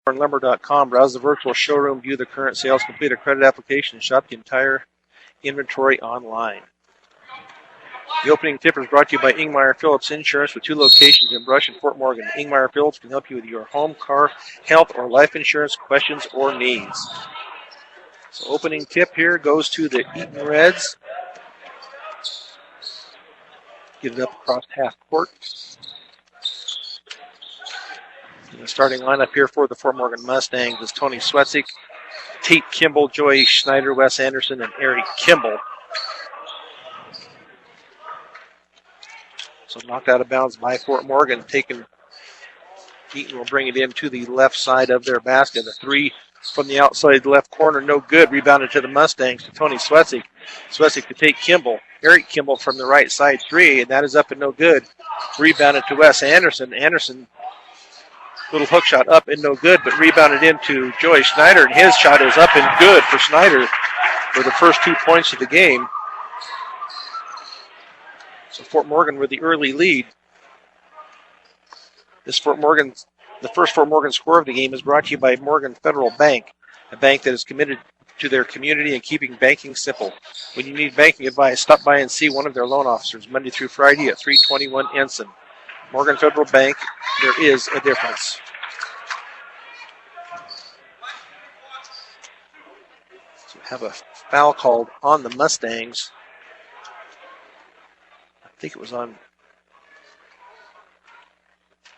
Lumber.com. Browse the virtual showroom, view the current sales, complete a credit application, and shop the entire inventory online. The opening tip is brought to you by Ingmeyer Phillips Insurance with 2 locations in Brush and Fort Morgan. Ingmeyer Phillips can help you with your home, car, health, or life insurance questions or needs. So opening tip here goes to the Eaton Reds. Get it up across half court. And the starting lineup here for the Fort Morgan Mustangs is Tony Swetzik, Tate Kimball, Joey Schneider, Wes Anderson, and Eric Kimball. So knocked out of bounds by Fort Morgan. Eaton will bring it in to the left side of their basket. The 3 from the outside left corner, no good. Rebounded to the Mustangs to Tony Swetzik. Swetzik to Tate Kimball. Eric Kimball from the right side, 3, and that is up and no good. Rebounded to Wes Anderson. Anderson, little hook shot up and no good, but rebounded into Joey Schneider, and his shot is up and good for Schneider for the first 2 points of the game. So Fort Morgan with the early lead. The first Fort Morgan score of the game is brought to you by Morgan Federal Bank, a bank that is committed to their community and keeping banking simple. When you need banking advice, stop by and see one of their loan officers Monday through Friday at 321 Ensign. Morgan Federal Bank, there is a difference. So we have a foul called on the Mustangs. I think it was on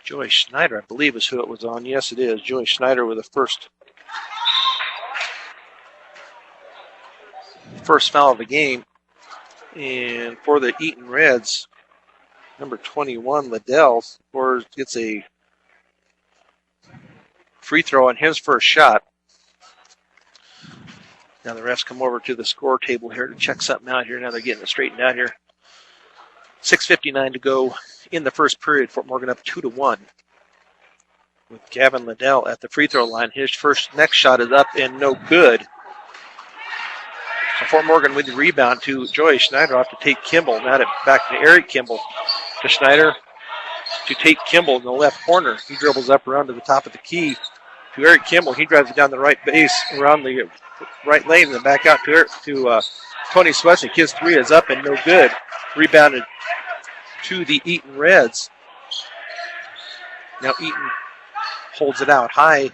Joey Schneider, I believe is who it was on. Yes, it is. Joey Schneider with the first foul of the game. And for the Eaton Reds, number 21, Liddell, gets a free throw on his first shot. Now the refs come over to the score table here to check something out here. Now they're getting it straightened out here. 6:59 to go in the first period. Fort Morgan up 2-1. With Gavin Liddell at the free throw line. His next shot is up and no good. So Fort Morgan with the rebound to Joey Schneider off to Tate Kimball. Now back to Eric Kimball. To Schneider to Tate Kimball in the left corner. He dribbles up around to the top of the key to Eric Kimball. He drives it down the right base around the right lane and then back out to Tony Swetzik. His 3 is up and no good. Rebounded to the Eaton Reds. Now Eaton holds it out high.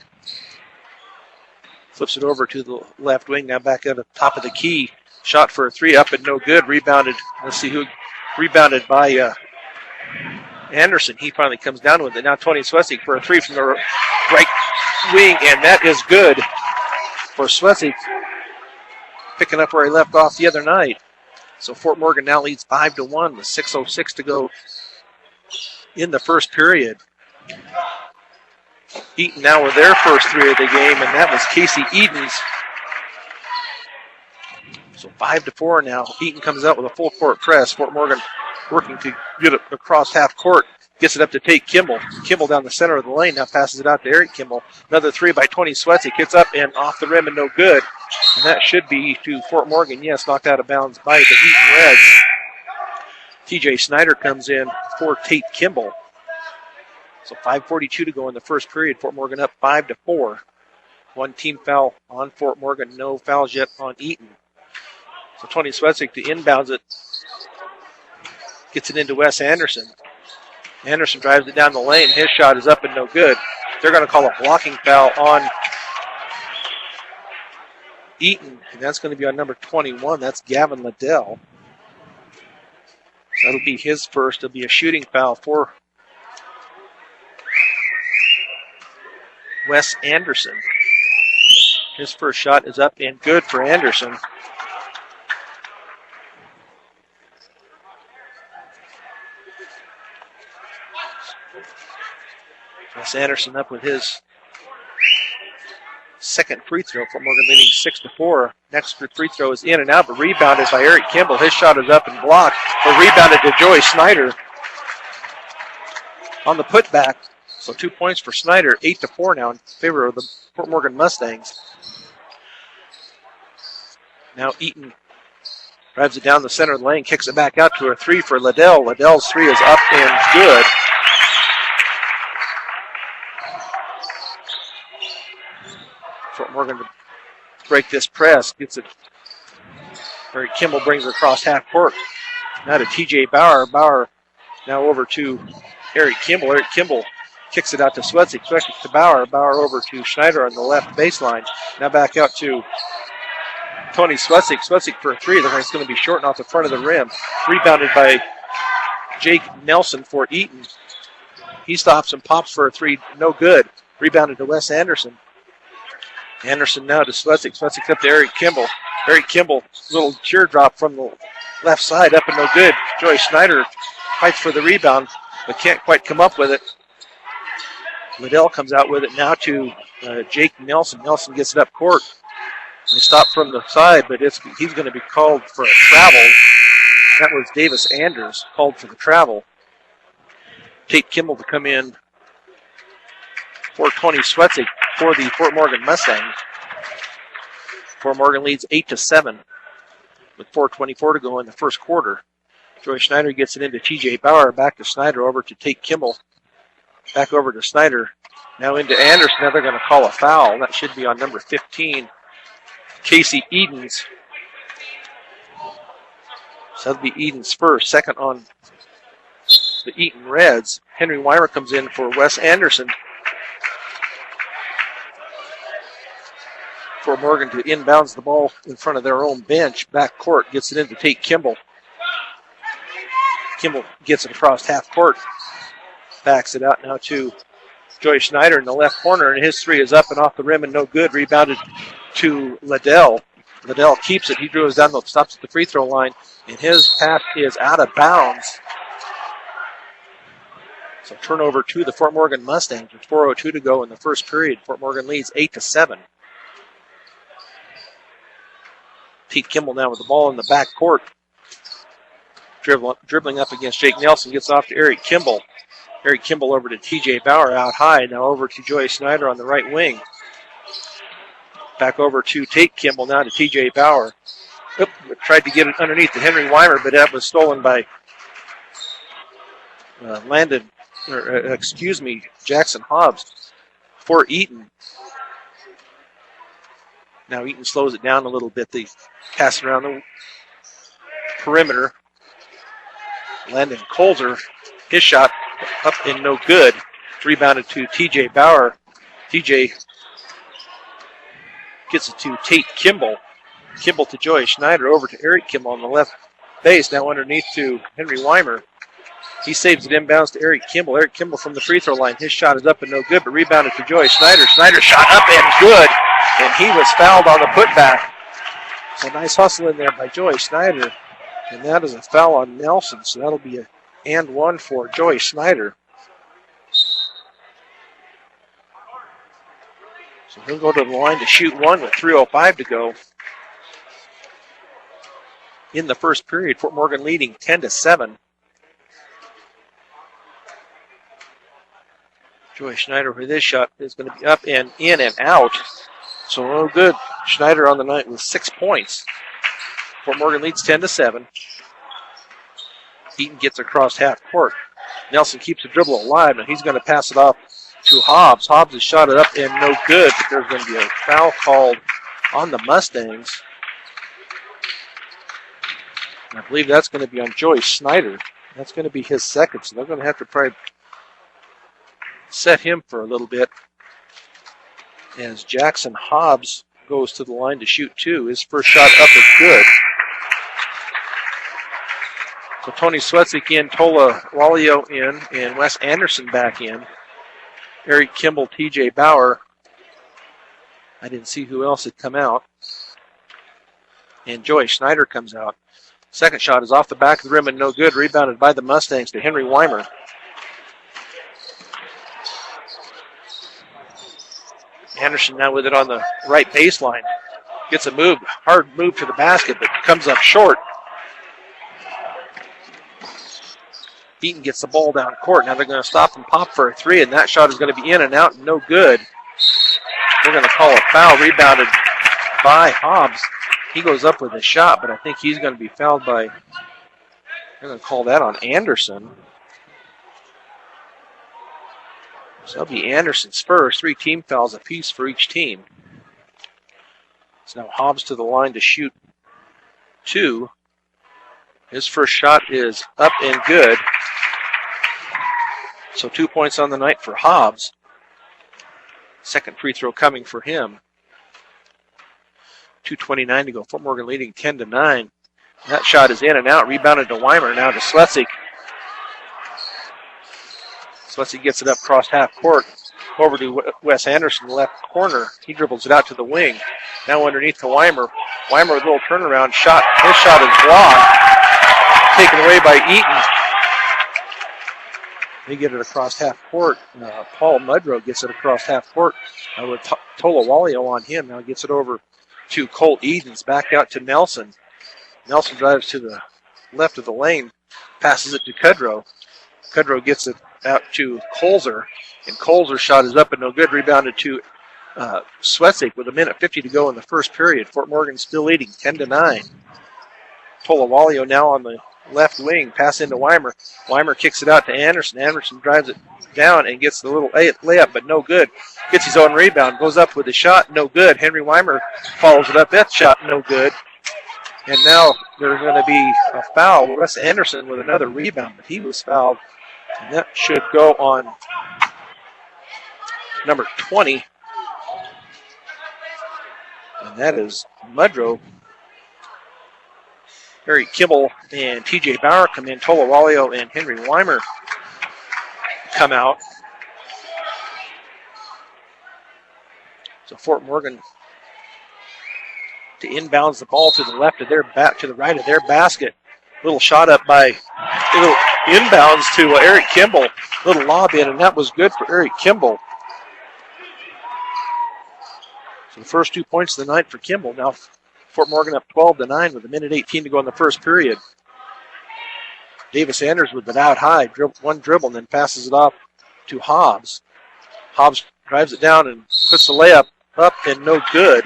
Flips it over to the left wing. Now back at the top of the key. Shot for a 3 up and no good. Rebounded. Let's see who rebounded by Anderson. He finally comes down with it. Now Tony Swetzik for a 3 from the right wing, and that is good for Swetzik, picking up where he left off the other night. So Fort Morgan now leads 5-1 with 6:06 to go in the first period. Eaton now with their first 3 of the game, and that was Casey Eaton's. So 5-4 now. Eaton comes out with a full court press. Fort Morgan working to get it across half court. Gets it up to Tate Kimball. Kimball down the center of the lane. Now passes it out to Eric Kimball. Another 3 by Tony Swetzik. Hits up and off the rim and no good. And that should be to Fort Morgan. Yes, knocked out of bounds by the Eaton Reds. TJ Snyder comes in for Tate Kimball. So 5:42 to go in the first period. Fort Morgan up 5-4. 1 team foul on Fort Morgan. No fouls yet on Eaton. So Tony Swetzik to inbounds it. Gets it into Wes Anderson. Anderson drives it down the lane. His shot is up and no good. They're going to call a blocking foul on Eaton, and that's going to be on number 21. That's Gavin Liddell. So that'll be his first. It'll be a shooting foul for Wes Anderson. His first shot is up and good for Anderson. Wes Anderson up with his second free throw. Fort Morgan leading 6-4. Next free throw is in and out, but rebounded by Eric Kimball. His shot is up and blocked, but rebounded to Joey Schneider on the putback. So 2 points for Snyder, 8-4 now in favor of the Fort Morgan Mustangs. Now Eaton drives it down the center of the lane, kicks it back out to a 3 for Liddell. Liddell's 3 is up and good. Fort Morgan to break this press. Gets it. Eric Kimball brings it across half court. Now to T.J. Bauer. Bauer now over to Eric Kimball. Eric Kimball kicks it out to Swetzik. Swetzik to Bauer. Bauer over to Schneider on the left baseline. Now back out to Tony Swetzik. Swetzik for a three. It's going to be short and off the front of the rim. Rebounded by Jake Nelson for Eaton. He stops and pops for a three. No good. Rebounded to Wes Anderson. Anderson now to Swetzik. Swetzik up to Eric Kimball. Eric Kimball, little teardrop from the left side, up and no good. Joey Schneider fights for the rebound, but can't quite come up with it. Liddell comes out with it now to Jake Nelson. Nelson gets it up court. They stop from the side, but he's going to be called for a travel. That was Davis Anders called for the travel. Tate Kimball to come in for Tony Swetzik for the Fort Morgan Mustangs. Fort Morgan leads 8-7 with 4:24 to go in the first quarter. Joey Schneider gets it into T.J. Bauer. Back to Schneider, over to Tate Kimball. Back over to Schneider. Now into Anderson. Now they're going to call a foul. That should be on number 15, Casey Edens. So that'll be Edens first. Second on the Eaton Reds. Henry Weimer comes in for Wes Anderson. For Morgan to inbounds the ball in front of their own bench. Back court, gets it into Tate Kimball. Kimball gets it across half court. Backs it out now to Joey Schneider in the left corner, and his three is up and off the rim and no good. Rebounded to Liddell. Liddell keeps it. He drew his down, stops at the free throw line, and his pass is out of bounds. So turnover to the Fort Morgan Mustangs with 4:02 to go in the first period. Fort Morgan leads 8-7. Tate Kimball now with the ball in the back court. Dribbling up against Jake Nelson. Gets off to Eric Kimball. Eric Kimball over to T.J. Bauer out high. Now over to Joey Schneider on the right wing. Back over to Tate Kimball. Now to T.J. Bauer. Tried to get it underneath to Henry Weimer, but that was stolen by Jackson Hobbs for Eaton. Now Eaton slows it down a little bit. They pass it around the perimeter. Landon Colzer, his shot up and no good. Rebounded to T.J. Bauer. T.J. gets it to Tate Kimball. Kimball to Joey Schneider, over to Eric Kimball on the left base. Now underneath to Henry Weimer. He saves it inbounds to Eric Kimball. Eric Kimball from the free throw line. His shot is up and no good, but rebounded to Joey Schneider. Schneider shot up and good, and he was fouled on the putback. So nice hustle in there by Joey Schneider, and that is a foul on Nelson, so that'll be a and one for Joey Schneider. So he'll go to the line to shoot one with 3:05 to go in the first period. Fort Morgan leading 10-7. Joey Schneider for this shot is going to be up and in and out. So no good. Schneider on the night with 6 points. Fort Morgan leads 10-7. Eaton gets across half court. Nelson keeps the dribble alive, and he's going to pass it off to Hobbs. Hobbs has shot it up and no good, but there's going to be a foul called on the Mustangs. And I believe that's going to be on Joey Schneider. That's going to be his second, so they're going to have to probably set him for a little bit as Jackson Hobbs goes to the line to shoot two. His first shot up is good. So Tony Swetzik in, Tola Walio in, and Wes Anderson back in. Eric Kimball, T.J. Bauer. I didn't see who else had come out. And Joey Schneider comes out. Second shot is off the back of the rim and no good. Rebounded by the Mustangs to Henry Weimer. Anderson now with it on the right baseline. Gets a move, hard move to the basket, but comes up short. Eaton gets the ball down court. Now they're going to stop and pop for a three, and that shot is going to be in and out and no good. They're going to call a foul. Rebounded by Hobbs. He goes up with a shot, but I think he's going to be fouled by, they're going to call that on Anderson. So that'll be Anderson's first. 3 team fouls apiece for each team. So now Hobbs to the line to shoot 2. His first shot is up and good. So 2 points on the night for Hobbs. Second free throw coming for him. 2:29 to go. Fort Morgan leading 10-9. That shot is in and out. Rebounded to Weimer. Now to Sletsik. Sletsik gets it up across half court. Over to Wes Anderson, left corner. He dribbles it out to the wing. Now underneath to Weimer. Weimer with a little turnaround shot. His shot is blocked. Taken away by Eaton. They get it across half court. Paul Mudrow gets it across half court with Tola Walio on him. Now gets it over to Colt Edens. Back out to Nelson. Nelson drives to the left of the lane. Passes it to Kudrow. Kudrow gets it out to Colzer. And Colzer's shot is up and no good. Rebounded to Swetsik with 1:50 to go in the first period. Fort Morgan still leading 10-9. Tola Walio now on the left wing. Pass into Weimer. Weimer kicks it out to Anderson. Anderson drives it down and gets the little layup, but no good. Gets his own rebound. Goes up with a shot. No good. Henry Weimer follows it up. That shot no good. And now there's going to be a foul. Wes Anderson with another rebound, but he was fouled. And that should go on number 20. And that is Mudrow. Eric Kimball and T.J. Bauer come in. Tola Walio and Henry Weimer come out. So Fort Morgan to inbounds the ball to the left of their to the right of their basket. Little shot up by little inbounds to Eric Kimball. Little lob in, and that was good for Eric Kimball. So the first 2 points of the night for Kimball. Now Fort Morgan up 12-9 with 1:18 to go in the first period. Davis Anders with it out high. One dribble and then passes it off to Hobbs. Hobbs drives it down and puts the layup up and no good.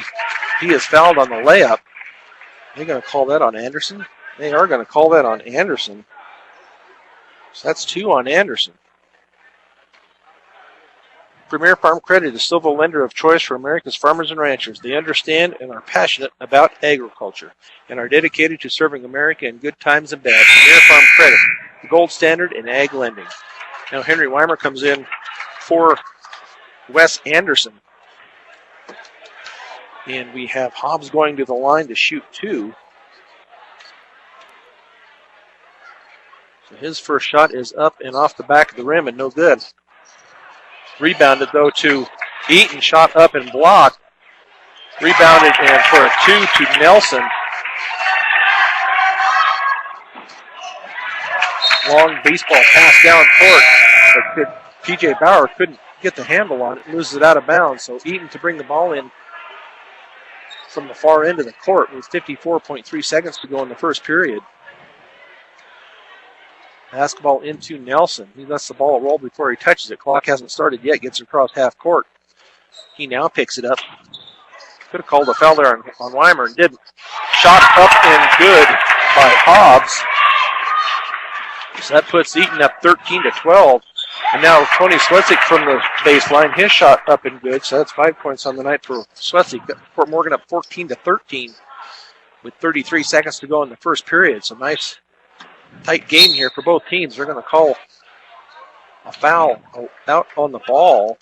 He is fouled on the layup. They're going to call that on Anderson. They are going to call that on Anderson. So that's 2 on Anderson. Premier Farm Credit is still the lender of choice for America's farmers and ranchers. They understand and are passionate about agriculture and are dedicated to serving America in good times and bad. Premier Farm Credit, the gold standard in ag lending. Now Henry Weimer comes in for Wes Anderson. And we have Hobbs going to the line to shoot 2. So his first shot is up and off the back of the rim and no good. Rebounded, though, to Eaton. Shot up and blocked. Rebounded and for a 2 to Nelson. Long baseball pass down court. But T.J. Bauer couldn't get the handle on it. Loses it out of bounds. So Eaton to bring the ball in from the far end of the court with 54.3 seconds to go in the first period. Basketball into Nelson. He lets the ball roll before he touches it. Clock hasn't started yet. Gets it across half court. He now picks it up. Could have called a foul there on Weimer and didn't. Shot up and good by Hobbs. So that puts Eaton up 13-12. And now Tony Swetsik from the baseline. His shot up and good. So that's 5 points on the night for Swetsik. Fort Morgan up 14-13 with 33 seconds to go in the first period. So nice tight game here for both teams. They're going to call a foul out on the ball.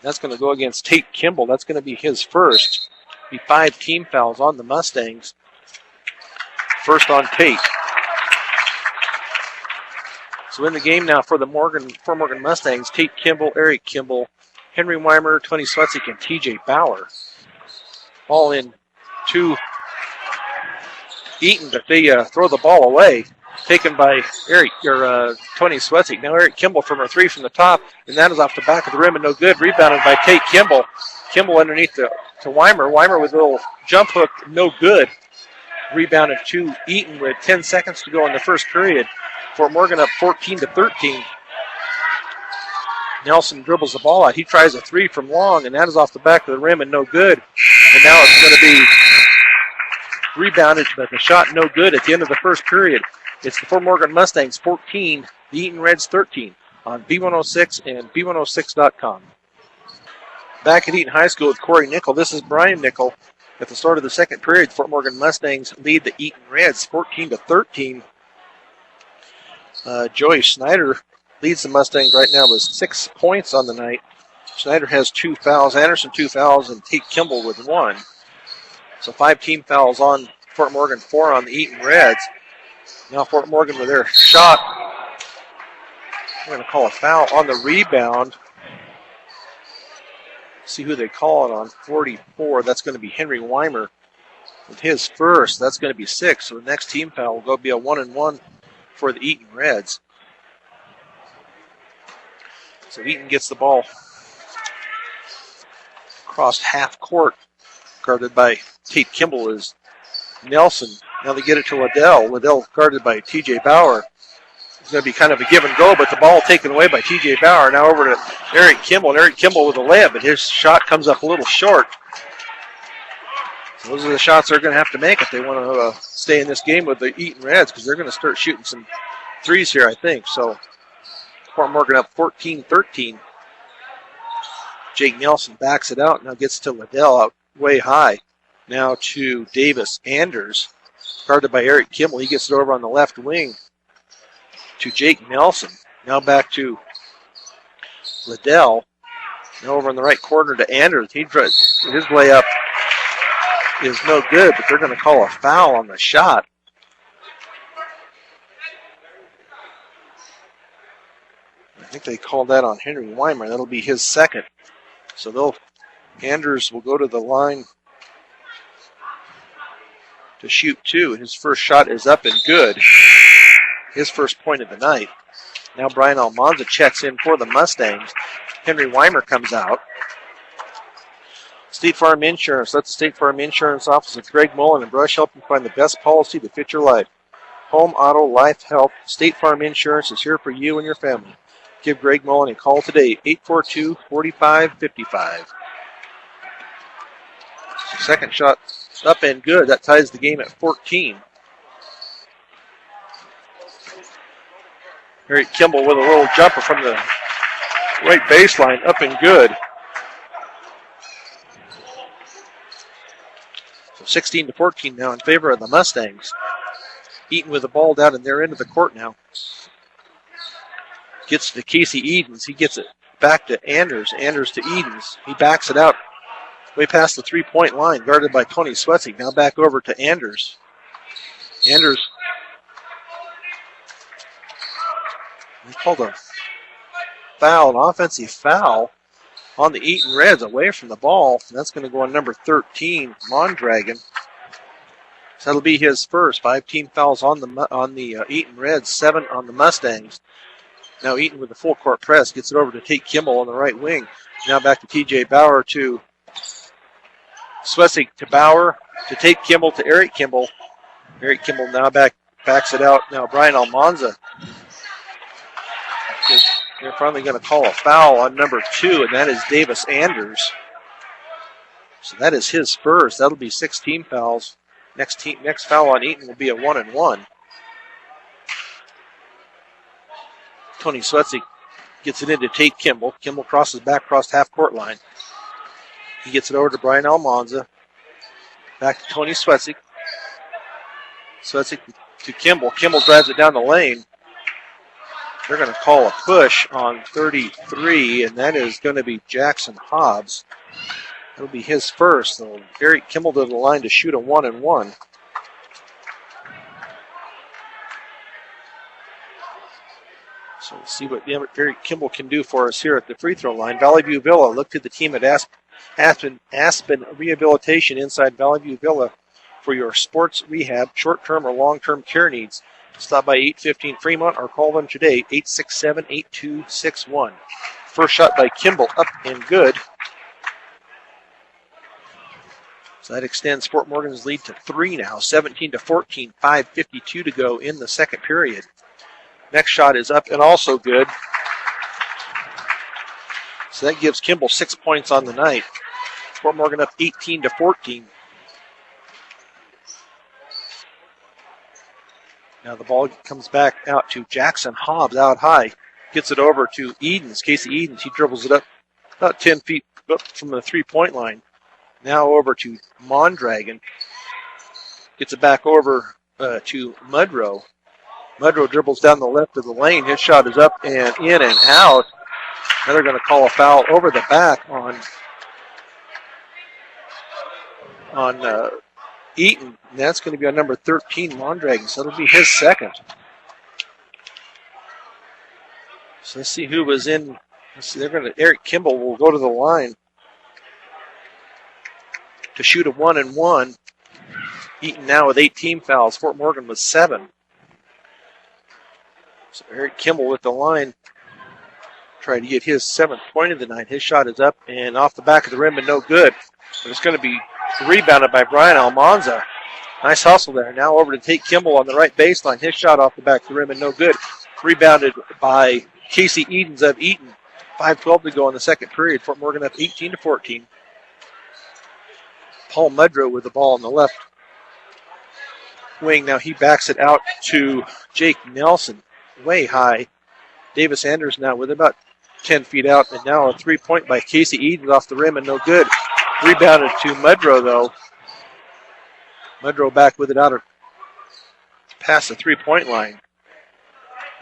That's going to go against Tate Kimball. That's going to be his first. Be 5 team fouls on the Mustangs. First on Tate. So in the game now for the Fort Morgan Mustangs, Tate Kimball, Eric Kimball, Henry Weimer, Tony Swetsik, and T.J. Bauer. Ball in to Eaton, but they throw the ball away. Taken by Tony Swetsik. Now Eric Kimball from a 3 from the top, and that is off the back of the rim and no good. Rebounded by Tate Kimball. Kimball underneath to Weimer. Weimer with a little jump hook, no good. Rebounded to Eaton with 10 seconds to go in the first period. Fort Morgan up 14-13. Nelson dribbles the ball out. He tries a 3 from long, and that is off the back of the rim and no good. And now it's going to be rebounded, but the shot no good at the end of the first period. It's the Fort Morgan Mustangs 14, the Eaton Reds 13 on B106 and B106.com. Back at Eaton High School with Corey Nickel. This is Brian Nickel At the start of the second period, Fort Morgan Mustangs lead the Eaton Reds 14-13. Joey Schneider leads the Mustangs right now with 6 points on the night. Schneider has 2 fouls, Anderson 2 fouls, and Tate Kimball with 1. So 5 team fouls on Fort Morgan, 4 on the Eaton Reds. Now Fort Morgan with their shot. We're going to call a foul on the rebound. See who they call it on. 44, that's going to be Henry Weimer with his first. That's going to be 6. So the next team foul will go be a 1-and-1 for the Eaton Reds. So Eaton gets the ball across half court, guarded by Tate Kimball is Nelson. Now they get it to Liddell. Liddell guarded by T.J. Bauer. It's going to be kind of a give and go, but the ball taken away by T.J. Bauer. Now over to Eric Kimball. And Eric Kimball with a layup, but his shot comes up a little short. So those are the shots they're going to have to make if they want to stay in this game with the Eaton Reds, because they're going to start shooting some threes here, I think. So Fort Morgan up 14-13. Jake Nelson backs it out. Now gets to Liddell out way high. Now to Davis Anders, guarded by Eric Kimball. He gets it over on the left wing to Jake Nelson. Now back to Liddell. Now over in the right corner to Anders. His layup is no good, but they're going to call a foul on the shot. I think they called that on Henry Weimer. That'll be his second. So Anders will go to the line to shoot 2. His first shot is up and good. His first point of the night. Now Brian Almanza checks in for the Mustangs. Henry Weimer comes out. State Farm Insurance. Let the State Farm Insurance office of Greg Mullen and Brush help you find the best policy to fit your life. Home, auto, life, health. State Farm Insurance is here for you and your family. Give Greg Mullen a call today, 842-4555. Second shot up and good. That ties the game at 14. Eric Kimball with a little jumper from the right baseline, up and good. So 16-14 now in favor of the Mustangs. Eaton with the ball down in their end of the court now. Gets to Casey Edens. He gets it back to Anders. Anders to Edens. He backs it out way past the three-point line, guarded by Tony Swetzig. Now back over to Anders. Anders. He called a foul, an offensive foul on the Eaton Reds away from the ball. And that's going to go on number 13, Mondragon. So that'll be his first. 5 team fouls on the Eaton Reds, 7 on the Mustangs. Now Eaton with the full court press gets it over to Tate Kimball on the right wing. Now back to T.J. Bauer to Swessig to Bauer to Tate Kimball to Eric Kimball. Eric Kimball now backs it out. Now Brian Almanza. They're finally going to call a foul on number 2, and that is Davis Anders. So that is his first. That'll be 6 team fouls. Next foul on Eaton will be a 1-and-1. Tony Swetzig gets it into Tate Kimball. Kimball crosses back across half-court line. He gets it over to Brian Almanza. Back to Tony Swetzig. Swetzig to Kimball. Kimball drives it down the lane. They're going to call a push on 33, and that is going to be Jackson Hobbs. That'll be his first. So Eric Kimball to the line to shoot a 1-and-1. So we'll see what Eric Kimball can do for us here at the free throw line. Valley View Villa look to the team at Aspen Rehabilitation inside Valley View Villa for your sports rehab, short-term or long-term care needs. Stop by 815 Fremont or call them today, 867-8261. First shot by Kimball, up and good. So that extends Fort Morgan's lead to 3 now, 17-14, 5:52 to go in the second period. Next shot is up and also good. So that gives Kimball 6 points on the night. Fort Morgan up 18-14. Now the ball comes back out to Jackson Hobbs out high. Gets it over to Edens, Casey Edens. He dribbles it up about 10 feet up from the three-point line. Now over to Mondragon. Gets it back over to Mudrow. Mudrow dribbles down the left of the lane. His shot is up and in and out. Now they're going to call a foul over the back on Eaton. And that's going to be on number 13, Mondragon. So it'll be his second. So let's see who was in. Let's see, Eric Kimball will go to the line to shoot a 1-and-1. Eaton now with 18 fouls. Fort Morgan with 7. So Eric Kimball with the line, trying to get his 7th point of the night. His shot is up and off the back of the rim and no good. But it's going to be rebounded by Brian Almanza. Nice hustle there. Now over to Tate Kimball on the right baseline. His shot off the back of the rim and no good. Rebounded by Casey Edens of Eaton. 5:12 to go in the second period. Fort Morgan up 18-14. Paul Mudrow with the ball on the left wing. Now he backs it out to Jake Nelson. Way high. Davis Anders now with about 10 feet out. And now a 3-point by Casey Edens off the rim and no good. Rebounded to Mudrow though. Mudrow back with it out of past the 3-point line.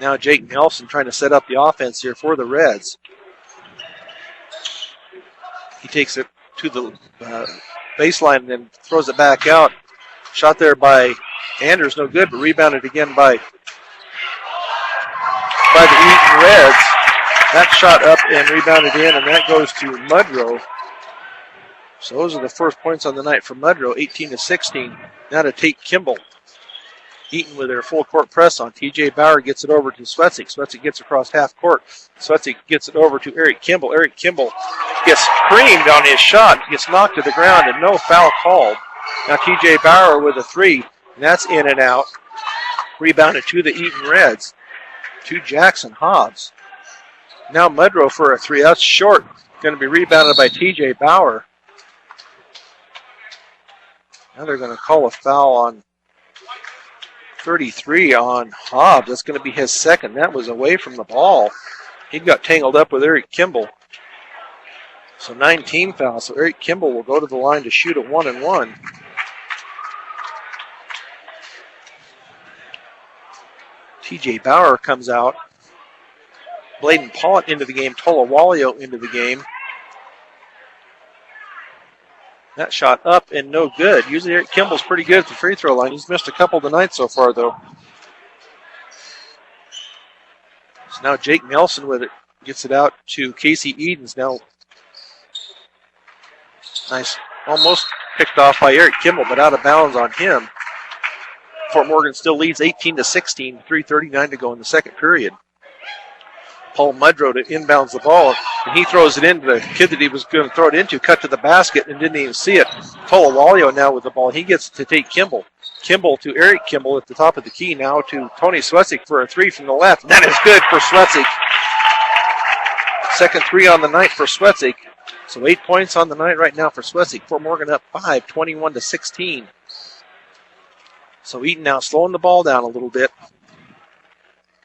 Now Jake Nelson trying to set up the offense here for the Reds. He takes it to the baseline and then throws it back out. Shot there by Anders, no good, but rebounded again by the Eaton Reds. That shot up and rebounded in, and that goes to Mudrow. So those are the first points on the night for Mudrow, 18-16. Now to Tate Kimball. Eaton with their full court press on. TJ Bauer gets it over to Swetzik. Swetzik gets across half court. Swetzik gets it over to Eric Kimball. Eric Kimball gets creamed on his shot, gets knocked to the ground, and no foul called. Now TJ Bauer with a 3, and that's in and out. Rebounded to the Eaton Reds. To Jackson Hobbs. Now Mudrow for a 3. That's short. Going to be rebounded by TJ Bauer. Now they're going to call a foul on 33 on Hobbs. That's going to be his second. That was away from the ball. He got tangled up with Eric Kimball. So 19 fouls. So Eric Kimball will go to the line to shoot a 1-and-1. TJ Bauer comes out. Bladen Pollitt into the game. Tola Wallio into the game. That shot up and no good. Usually Eric Kimball's pretty good at the free throw line. He's missed a couple tonight so far, though. So now Jake Nelson with it. Gets it out to Casey Edens. Now, nice. Almost picked off by Eric Kimball, but out of bounds on him. Fort Morgan still leads 18-16. 3:39 to go in the second period. Paul Mudrow to inbounds the ball, and he throws it into the kid that he was going to throw it into, cut to the basket, and didn't even see it. Tola Wallio now with the ball. He gets to take Kimball. Kimball to Eric Kimball at the top of the key. Now to Tony Swetzik for a 3 from the left. That is good for Swetzik. Second 3 on the night for Swetzik. So 8 points on the night right now for Swetzik. Fort Morgan up 5, 21-16. So Eaton now slowing the ball down a little bit.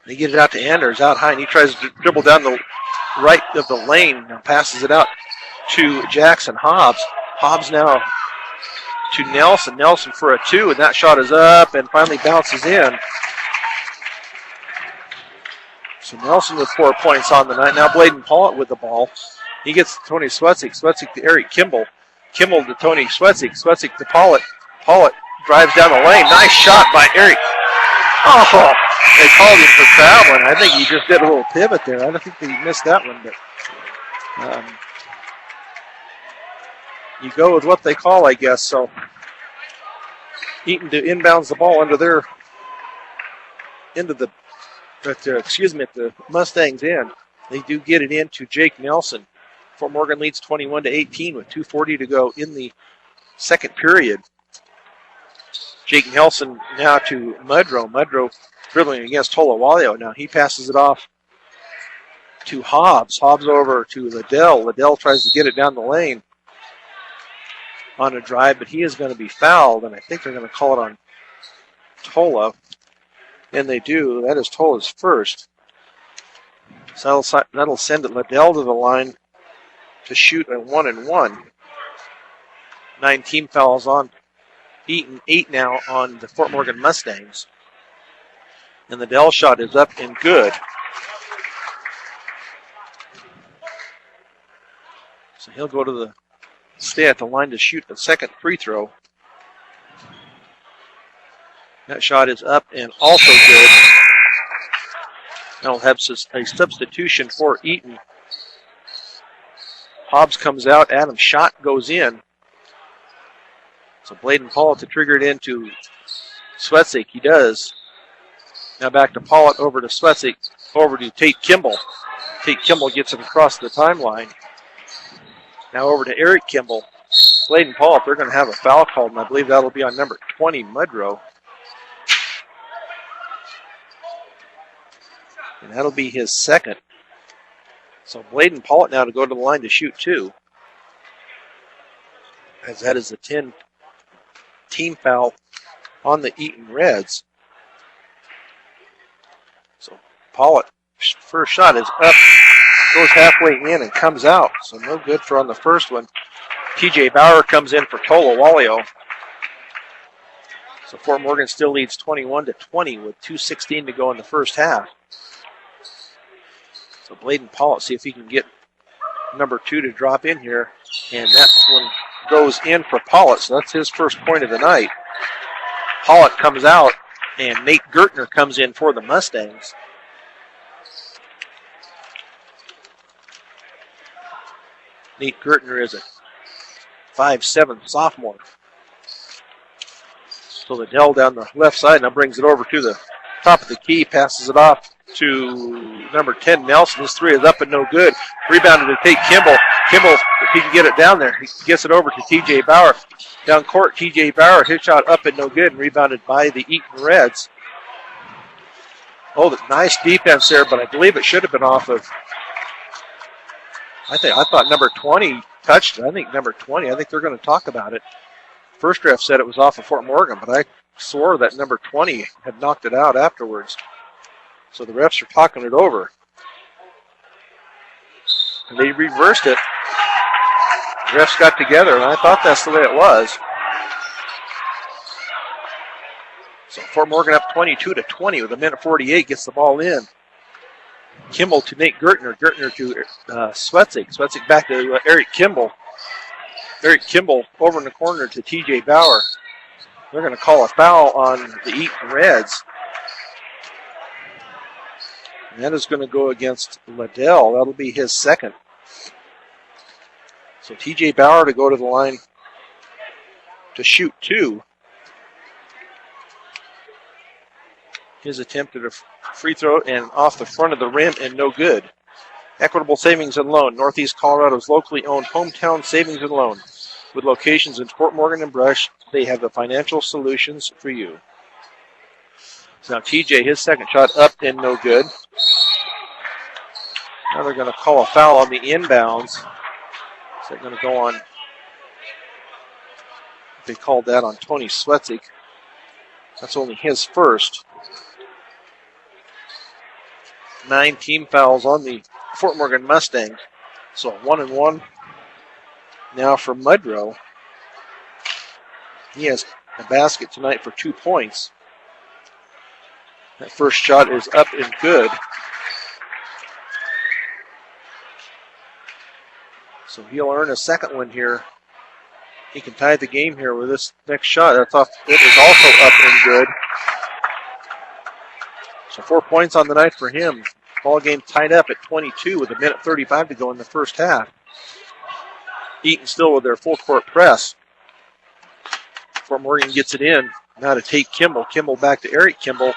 They get it out to Anders, out high, and he tries to dribble down the right of the lane. Now passes it out to Jackson Hobbs. Hobbs now to Nelson. Nelson for a 2, and that shot is up and finally bounces in. So Nelson with 4 points on the night. Now Bladen Pollitt with the ball. He gets to Tony Swetzik. Swetzik to Eric Kimball. Kimball to Tony Swetzik. Swetzik to Pollitt. Pollitt drives down the lane. Nice shot by Eric. Oh! They called him for traveling. I think he just did a little pivot there. I don't think he missed that one, but you go with what they call, I guess. So Eaton to inbounds the ball at the Mustangs end. They do get it into Jake Nelson. Fort Morgan leads 21-18 with 2:40 to go in the second period. Jake Nelson now to Mudrow. Mudrow dribbling against Tola Wallio. Now he passes it off to Hobbs. Hobbs over to Liddell. Liddell tries to get it down the lane on a drive, but he is going to be fouled, and I think they're going to call it on Tola. And they do. That is Tola's first. So that'll send Liddell to the line to shoot a 1-and-1. 9 team fouls on Eaton, 8 now on the Fort Morgan Mustangs. And the Dell shot is up and good. So he'll go to stay at the line to shoot the second free throw. That shot is up and also good. That'll have a substitution for Eaton. Hobbs comes out, Adam's shot goes in. So Bladen Pollitt to trigger it into Swetzik. He does. Now back to Pollitt, over to Swetzik, over to Tate Kimball. Tate Kimball gets it across the timeline. Now over to Eric Kimball. Bladen Pollitt, they're going to have a foul called, and I believe that'll be on number 20, Mudrow. And that'll be his second. So Bladen Pollitt now to go to the line to shoot 2. As that is the 10 team foul on the Eaton Reds. So Pollitt, first shot is up, goes halfway in and comes out. So no good for on the first one. TJ Bauer comes in for Tolo Walio. So Fort Morgan still leads 21-20 with 2:16 to go in the first half. So Bladen Pollitt, see if he can get number 2 to drop in here. And that one goes in for Pollitt, so that's his first point of the night. Pollitt comes out, and Nate Gertner comes in for the Mustangs. Nate Gertner is a 5'7" sophomore. So the Dell down the left side now brings it over to the top of the key, passes it off to number 10, Nelson. His 3 is up and no good. Rebounded to Tate Kimball. Kimball, if he can get it down there, he gets it over to TJ Bauer. Down court, TJ Bauer, his shot up and no good, and rebounded by the Eaton Reds. Oh, nice defense there, but I believe it should have been off of, I thought number 20 touched it. I think number 20, I think they're going to talk about it. First ref said it was off of Fort Morgan, but I swore that number 20 had knocked it out afterwards. So the refs are talking it over. And they reversed it. The refs got together, and I thought that's the way it was. So Fort Morgan up 22-20 with 1:48, gets the ball in. Kimball to Nate Gertner. Gertner to Swetzik. Swetzik back to Eric Kimball. Eric Kimball over in the corner to TJ Bauer. They're going to call a foul on the Eaton Reds. And that is going to go against Liddell. That'll be his second. So TJ Bauer to go to the line to shoot 2. His attempt at a free throw and off the front of the rim and no good. Equitable Savings and Loan, Northeast Colorado's locally owned hometown savings and loan. With locations in Fort Morgan and Brush, they have the financial solutions for you. So now TJ, his second shot up and no good. Now they're going to call a foul on the inbounds. So they're going to go on. They called that on Tony Swetzik. That's only his first. 9 team fouls on the Fort Morgan Mustangs. So 1-1 now for Mudrow. He has a basket tonight for 2 points. That first shot is up and good. So he'll earn a second one here. He can tie the game here with this next shot. That's off. It is also up and good. So 4 points on the night for him. Ball game tied up at 22 with 1:35 to go in the first half. Eaton still with their full court press. Fort Morgan gets it in. Now to Tate Kimball. Kimball back to Eric Kimball.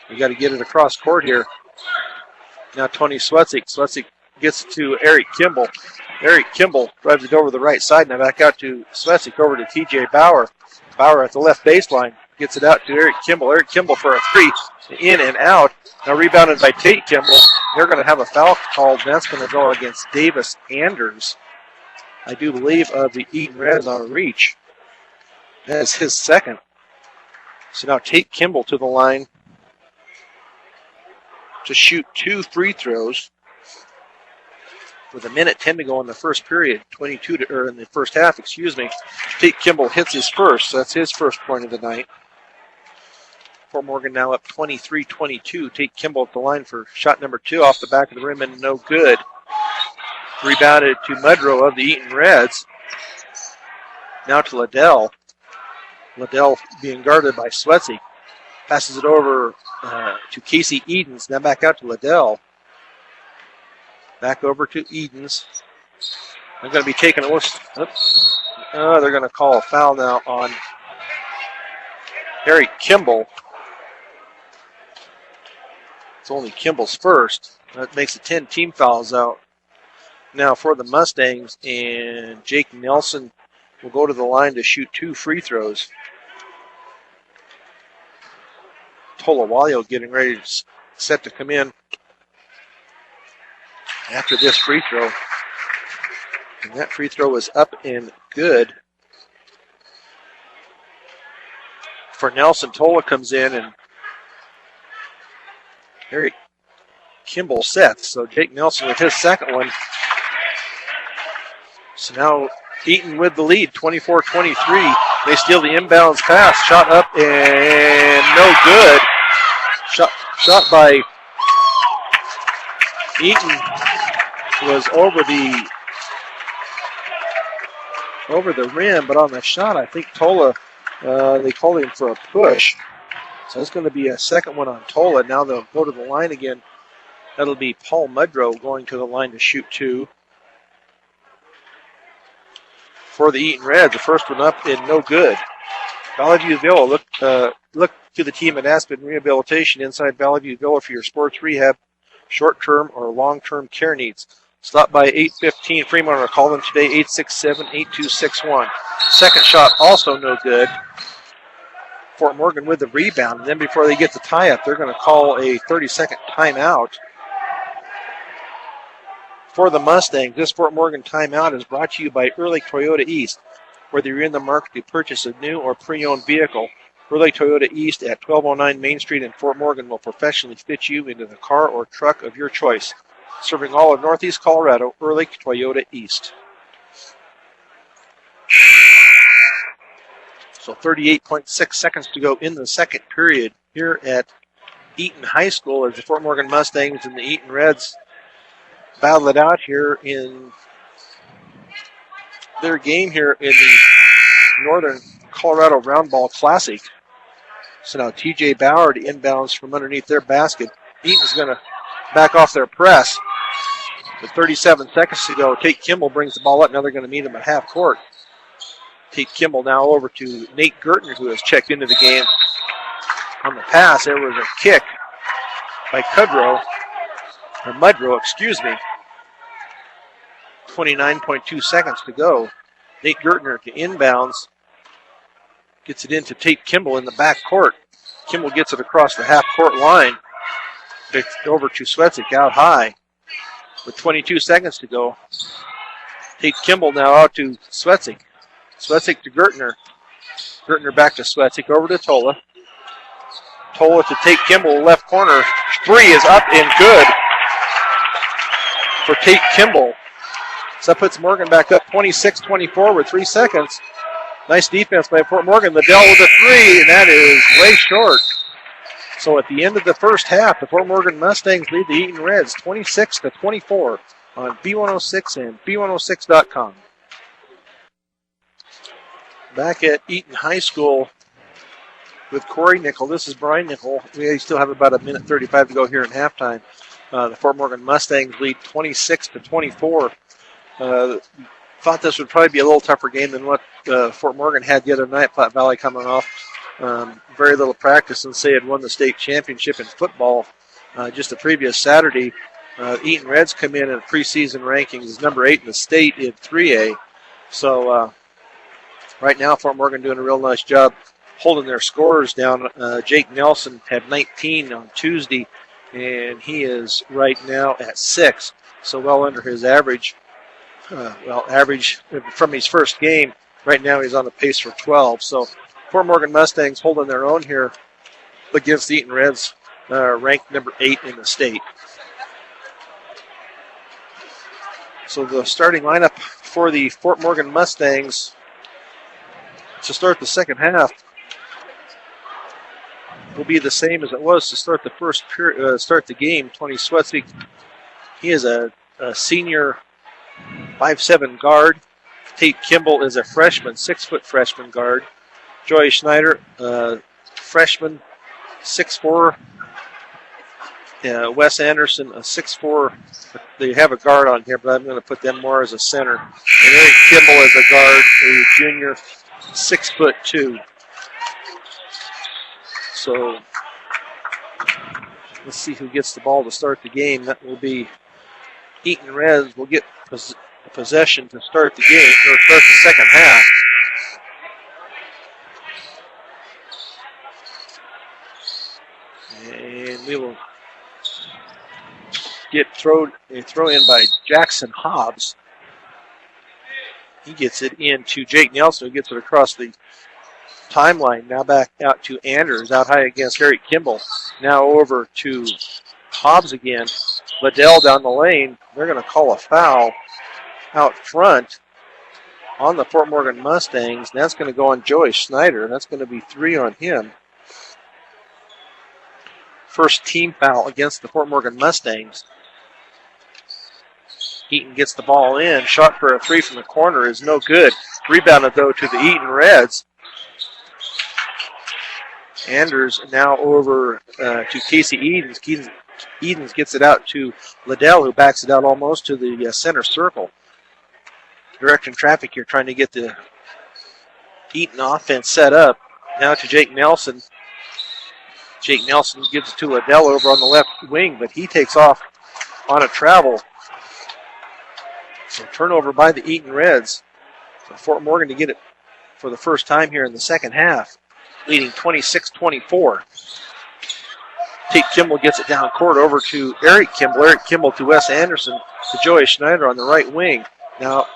You got to get it across court here. Now Tony Swetzik. Swetzik gets it to Eric Kimball. Eric Kimball drives it over the right side. Now back out to Swetzik, over to TJ Bauer. Bauer at the left baseline. Gets it out to Eric Kimball. Eric Kimball for a 3. In and out. Now rebounded by Tate Kimball. They're going to have a foul called. That's going to go against Davis Anders, I do believe, of the Eaton Reds on a reach. That is his second. So now Tate Kimball to the line to shoot 2 free throws. with 1:10 to go in the first period, or in the first half, Tate Kimball hits his first. So that's his first point of the night. Fort Morgan now up 23-22. Tate Kimball at the line for shot number 2 off the back of the rim and no good. Rebounded to Mudrow of the Eaton Reds. Now to Liddell. Liddell being guarded by Swetzy. Passes it over to Casey Edens. Now back out to Liddell. Back over to Edens. They're going to be taking a look. They're going to call a foul now on Harry Kimball. It's only Kimball's first. That makes it 10 team fouls out now for the Mustangs. And Jake Nelson will go to the line to shoot 2 free throws. Tolawalio getting ready to set to come in after this free throw. And that free throw is up and good. For Nelson, Tola comes in and Harry Kimball sets. So Jake Nelson with his second one. So now Eaton with the lead, 24-23. They steal the inbounds pass. Shot up and no good. Shot by Eaton was over the rim, but on the shot, I think Tola, they called him for a push. So it's going to be a second one on Tola. Now they'll go to the line again. That'll be Paul Mudrow going to the line to shoot 2. For the Eaton Reds, the first one up and no good. Valley View Villa, look to the team at Aspen Rehabilitation inside Valley View Villa for your sports rehab, short-term or long-term care needs. Stop by 815 Fremont or call them today, 867-8261. Second shot also no good. Fort Morgan with the rebound. And then before they get the tie-up, they're going to call a 30-second timeout. For the Mustangs, this Fort Morgan timeout is brought to you by Early Toyota East. Whether you're in the market to purchase a new or pre-owned vehicle, Early Toyota East at 1209 Main Street in Fort Morgan will professionally fit you into the car or truck of your choice. Serving all of Northeast Colorado, Early Toyota East. So 38.6 seconds to go in the second period here at Eaton High School as the Fort Morgan Mustangs and the Eaton Reds battle it out here in their game here in the Northern Colorado Round Ball Classic. So now TJ Bauer to inbounds from underneath their basket. Eaton's going to back off their press. With 37 seconds to go, Tate Kimball brings the ball up. Now they're going to meet him at half court. Tate Kimball now over to Nate Gertner, who has checked into the game. On the pass, there was a kick by Mudrow, 29.2 seconds to go. Nate Gertner to inbounds. Gets it into Tate Kimball in the back court. Kimball gets it across the half court line. It's over to Swetzik out high. With 22 seconds to go. Tate Kimball now out to Swetzik. Swetzik to Gertner. Gertner back to Swetzik. Over to Tola. Tola to Tate Kimball, left corner. 3 is up and good for Tate Kimball. So that puts Morgan back up 26-24 with 3 seconds. Nice defense by Fort Morgan. Liddell with a 3, and that is way short. So at the end of the first half, the Fort Morgan Mustangs lead the Eaton Reds 26-24 on B106 and B106.com. Back at Eaton High School with Corey Nickel. This is Brian Nickel. We still have about 1:35 to go here in halftime. The Fort Morgan Mustangs lead 26-24. Thought this would probably be a little tougher game than what Fort Morgan had the other night. Platte Valley coming off very little practice since they had won the state championship in football just the previous Saturday. Eaton Reds come in preseason rankings as number 8 in the state in 3A. So right now Fort Morgan doing a real nice job holding their scores down. Jake Nelson had 19 on Tuesday, and he is right now at 6, so well under his average. Average from his first game. Right now he's on the pace for 12. So Fort Morgan Mustangs holding their own here against the Eaton Reds, ranked number 8 in the state. So the starting lineup for the Fort Morgan Mustangs to start the second half will be the same as it was to start the first period, start the game. Tony Swetsvik, he is a senior 5'7" guard. Tate Kimball is a freshman, 6-foot freshman guard. Joy Schneider, freshman, 6'4". Wes Anderson, a 6'4". They have a guard on here, but I'm going to put them more as a center. And Eric Kimball is a guard, a junior, 6'2". So let's see who gets the ball to start the game. That will be Eaton Reds will get possession to start the game, or start the second half. And we will get a throw in by Jackson Hobbs. He gets it into Jake Nelson, who gets it across the timeline. Now back out to Anders, out high against Eric Kimball. Now over to Hobbs again. Liddell down the lane. They're going to call a foul out front on the Fort Morgan Mustangs. And that's going to go on Joey Schneider. That's going to be 3 on him. First team foul against the Fort Morgan Mustangs. Eaton gets the ball in. Shot for a 3 from the corner is no good. Rebounded, though, to the Eaton Reds. Anders now over to Casey Edens. Edens gets it out to Liddell, who backs it out almost to the center circle. Directing traffic here, trying to get the Eaton offense set up. Now to Jake Nelson. Jake Nelson gives it to Liddell over on the left wing, but he takes off on a travel. So turnover by the Eaton Reds. So Fort Morgan to get it for the first time here in the second half, leading 26-24. Tate Kimball gets it down court over to Eric Kimball. Eric Kimball to Wes Anderson, to Joey Schneider on the right wing. Now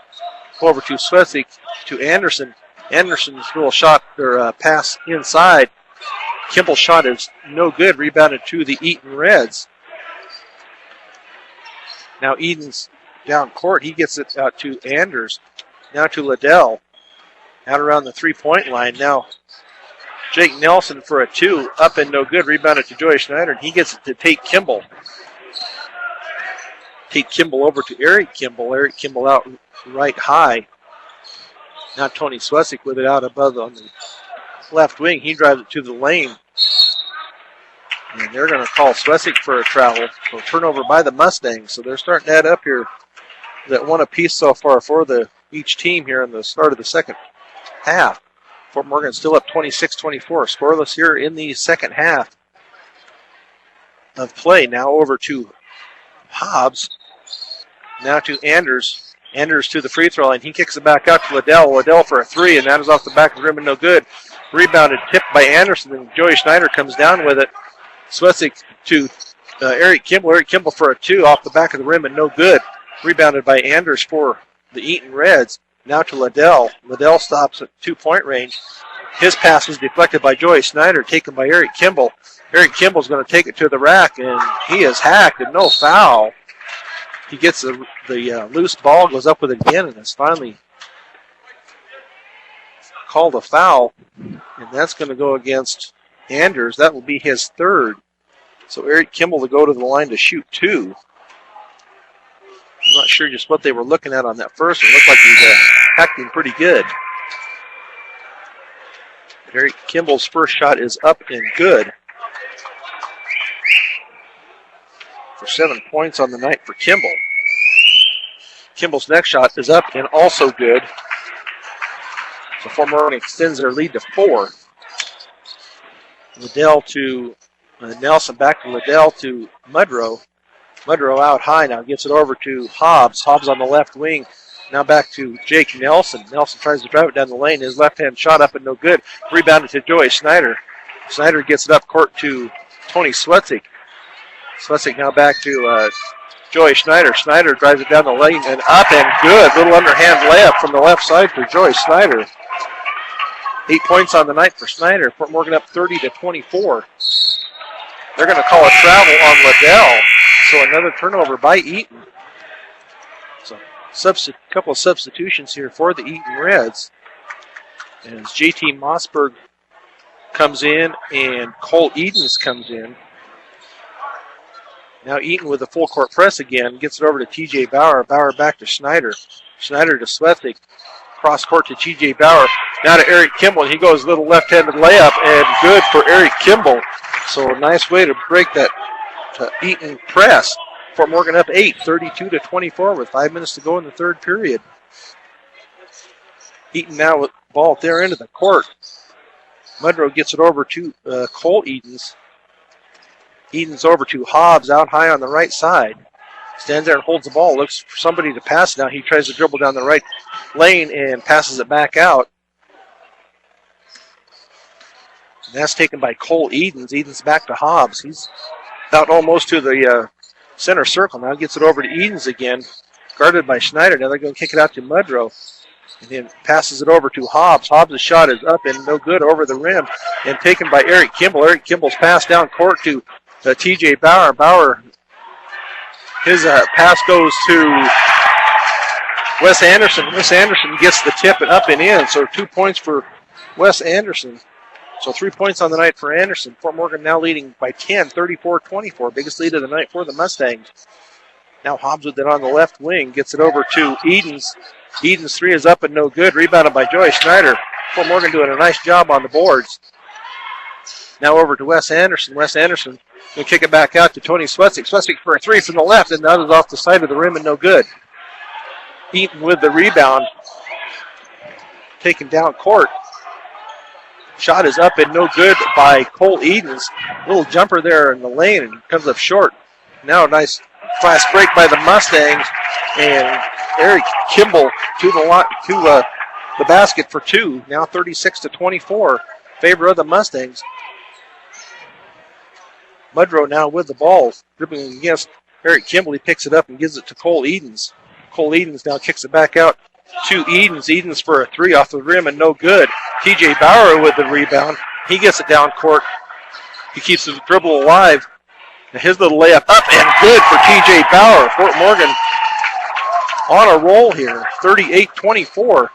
over to Swetsvik, to Anderson. Anderson's little shot or pass inside. Kimball's shot is no good. Rebounded to the Eaton Reds. Now Eden's down court. He gets it out to Anders. Now to Liddell. Out around the three-point line. Now Jake Nelson for a 2. Up and no good. Rebounded to Joey Schneider. And he gets it to Tate Kimball. Tate Kimball over to Eric Kimball. Eric Kimball out right high. Now Tony Swetsvik with it out above on the left wing. He drives it to the lane. And they're going to call Swetsvik for a travel. So turnover by the Mustangs. So they're starting to add up here. That one apiece so far for each team here in the start of the second half. Fort Morgan still up 26-24. Scoreless here in the second half of play. Now over to Hobbs. Now to Anders. Anders to the free throw line. He kicks it back out to Liddell. Liddell for a 3, and that is off the back of the rim and no good. Rebounded, tipped by Anderson, and Joey Schneider comes down with it. Swetsvik to Eric Kimball. Eric Kimball for a 2 off the back of the rim and no good. Rebounded by Anders for the Eaton Reds. Now to Liddell. Liddell stops at 2-point range. His pass was deflected by Joey Schneider, taken by Eric Kimball. Eric Kimball's going to take it to the rack, and he is hacked, and no foul. He gets the loose ball, goes up with it again, and is finally called a foul. And that's going to go against Anders. That will be his 3rd. So Eric Kimball to go to the line to shoot 2. I'm not sure just what they were looking at on that first. It looked like he was acting pretty good. But Eric Kimball's first shot is up and good. For 7 points on the night for Kimball. Kimball's next shot is up and also good. So Fort Morgan extends their lead to 4. Liddell to Nelson, back to Liddell to Mudrow. Mudrow out high now, gets it over to Hobbs. Hobbs on the left wing. Now back to Jake Nelson. Nelson tries to drive it down the lane. His left-hand shot up and no good. Rebounded to Joey Schneider. Schneider gets it up court to Tony Swetsvik. Swetsvik now back to Joey Schneider. Schneider drives it down the lane and up and good. Little underhand layup from the left side for Joey Schneider. 8 points on the night for Schneider. Fort Morgan up 30-24. They're going to call a travel on Liddell. So another turnover by Eaton. So couple of substitutions here for the Eaton Reds. As JT Mossberg comes in and Cole Edens comes in. Now Eaton with a full court press again. Gets it over to TJ Bauer. Bauer back to Schneider. Schneider to Swethig. Cross court to TJ Bauer. Now to Eric Kimball. And he goes a little left-handed layup and good for Eric Kimball. So a nice way to break that Eaton press. Fort Morgan up 8, 32-24 with 5 minutes to go in the third period. Eaton now with the ball at their end of the court. Mudrow gets it over to Cole Edens. Edens over to Hobbs out high on the right side. Stands there and holds the ball. Looks for somebody to pass now. He tries to dribble down the right lane and passes it back out. And that's taken by Cole Edens. Edens back to Hobbs. He's out almost to the center circle. Now gets it over to Edens again. Guarded by Schneider. Now they're going to kick it out to Mudrow. And then passes it over to Hobbs. Hobbs' shot is up and no good over the rim. And taken by Eric Kimball. Eric Kimball's pass down court to TJ Bauer. Bauer, his pass goes to Wes Anderson. Wes Anderson gets the tip and up and in. So 2 points for Wes Anderson. So 3 points on the night for Anderson. Fort Morgan now leading by 10, 34-24. Biggest lead of the night for the Mustangs. Now Hobbs with it on the left wing. Gets it over to Edens. Edens' three is up and no good. Rebounded by Joey Schneider. Fort Morgan doing a nice job on the boards. Now over to Wes Anderson. Wes Anderson will kick it back out to Tony Swetsik. Swetsik for a three from the left, and that is off the side of the rim and no good. Eaton with the rebound. Taken down court. Shot is up and no good by Cole Edens. Little jumper there in the lane and comes up short. Now a nice fast break by the Mustangs, and Eric Kimball to the basket for two. Now 36-24, favor of the Mustangs. Mudrow now with the ball, dribbling against Eric Kimball. He picks it up and gives it to Cole Edens. Cole Edens now kicks it back out to Edens. Edens for a three off the rim and no good. TJ Bauer with the rebound. He gets it down court. He keeps the dribble alive. And his little layup up and good for TJ Bauer. Fort Morgan on a roll here, 38-24.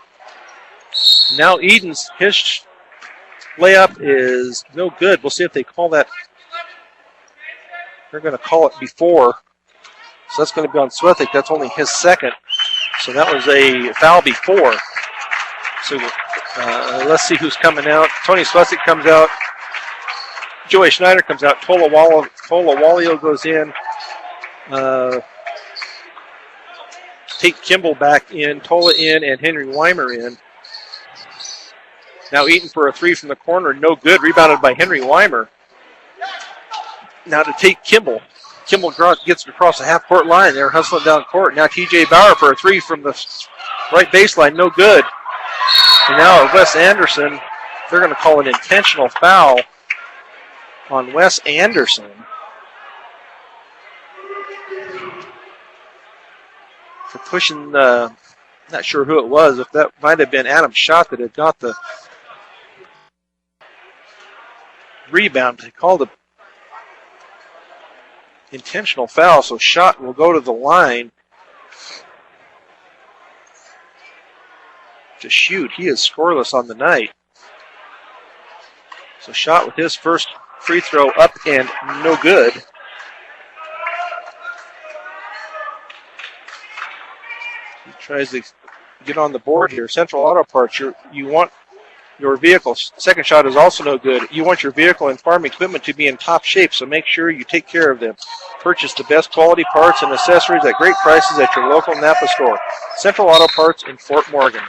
Now Edens, his layup is no good. We'll see if they call that. They're going to call it before. So that's going to be on Swethik. That's only his second. So that was a foul before. So let's see who's coming out. Tony Swethik comes out. Joey Schneider comes out. Tola Wallio goes in. Take Kimball back in. Tola in and Henry Weimer in. Now Eaton for a three from the corner. No good. Rebounded by Henry Weimer. Now to take Kimball. Kimball gets it across the half-court line. They're hustling down court. Now T.J. Bauer for a three from the right baseline. No good. And now Wes Anderson, they're going to call an intentional foul on Wes Anderson for pushing, not sure who it was. If that might have been Adam Schott that had got the rebound. They called a intentional foul, so Schott will go to the line to shoot. He is scoreless on the night. So Schott with his first free throw up and no good. He tries to get on the board here. Central Auto Parts, you want your vehicle. Second shot is also no good. You want your vehicle and farm equipment to be in top shape, so make sure you take care of them. Purchase the best quality parts and accessories at great prices at your local Napa store. Central Auto Parts in Fort Morgan.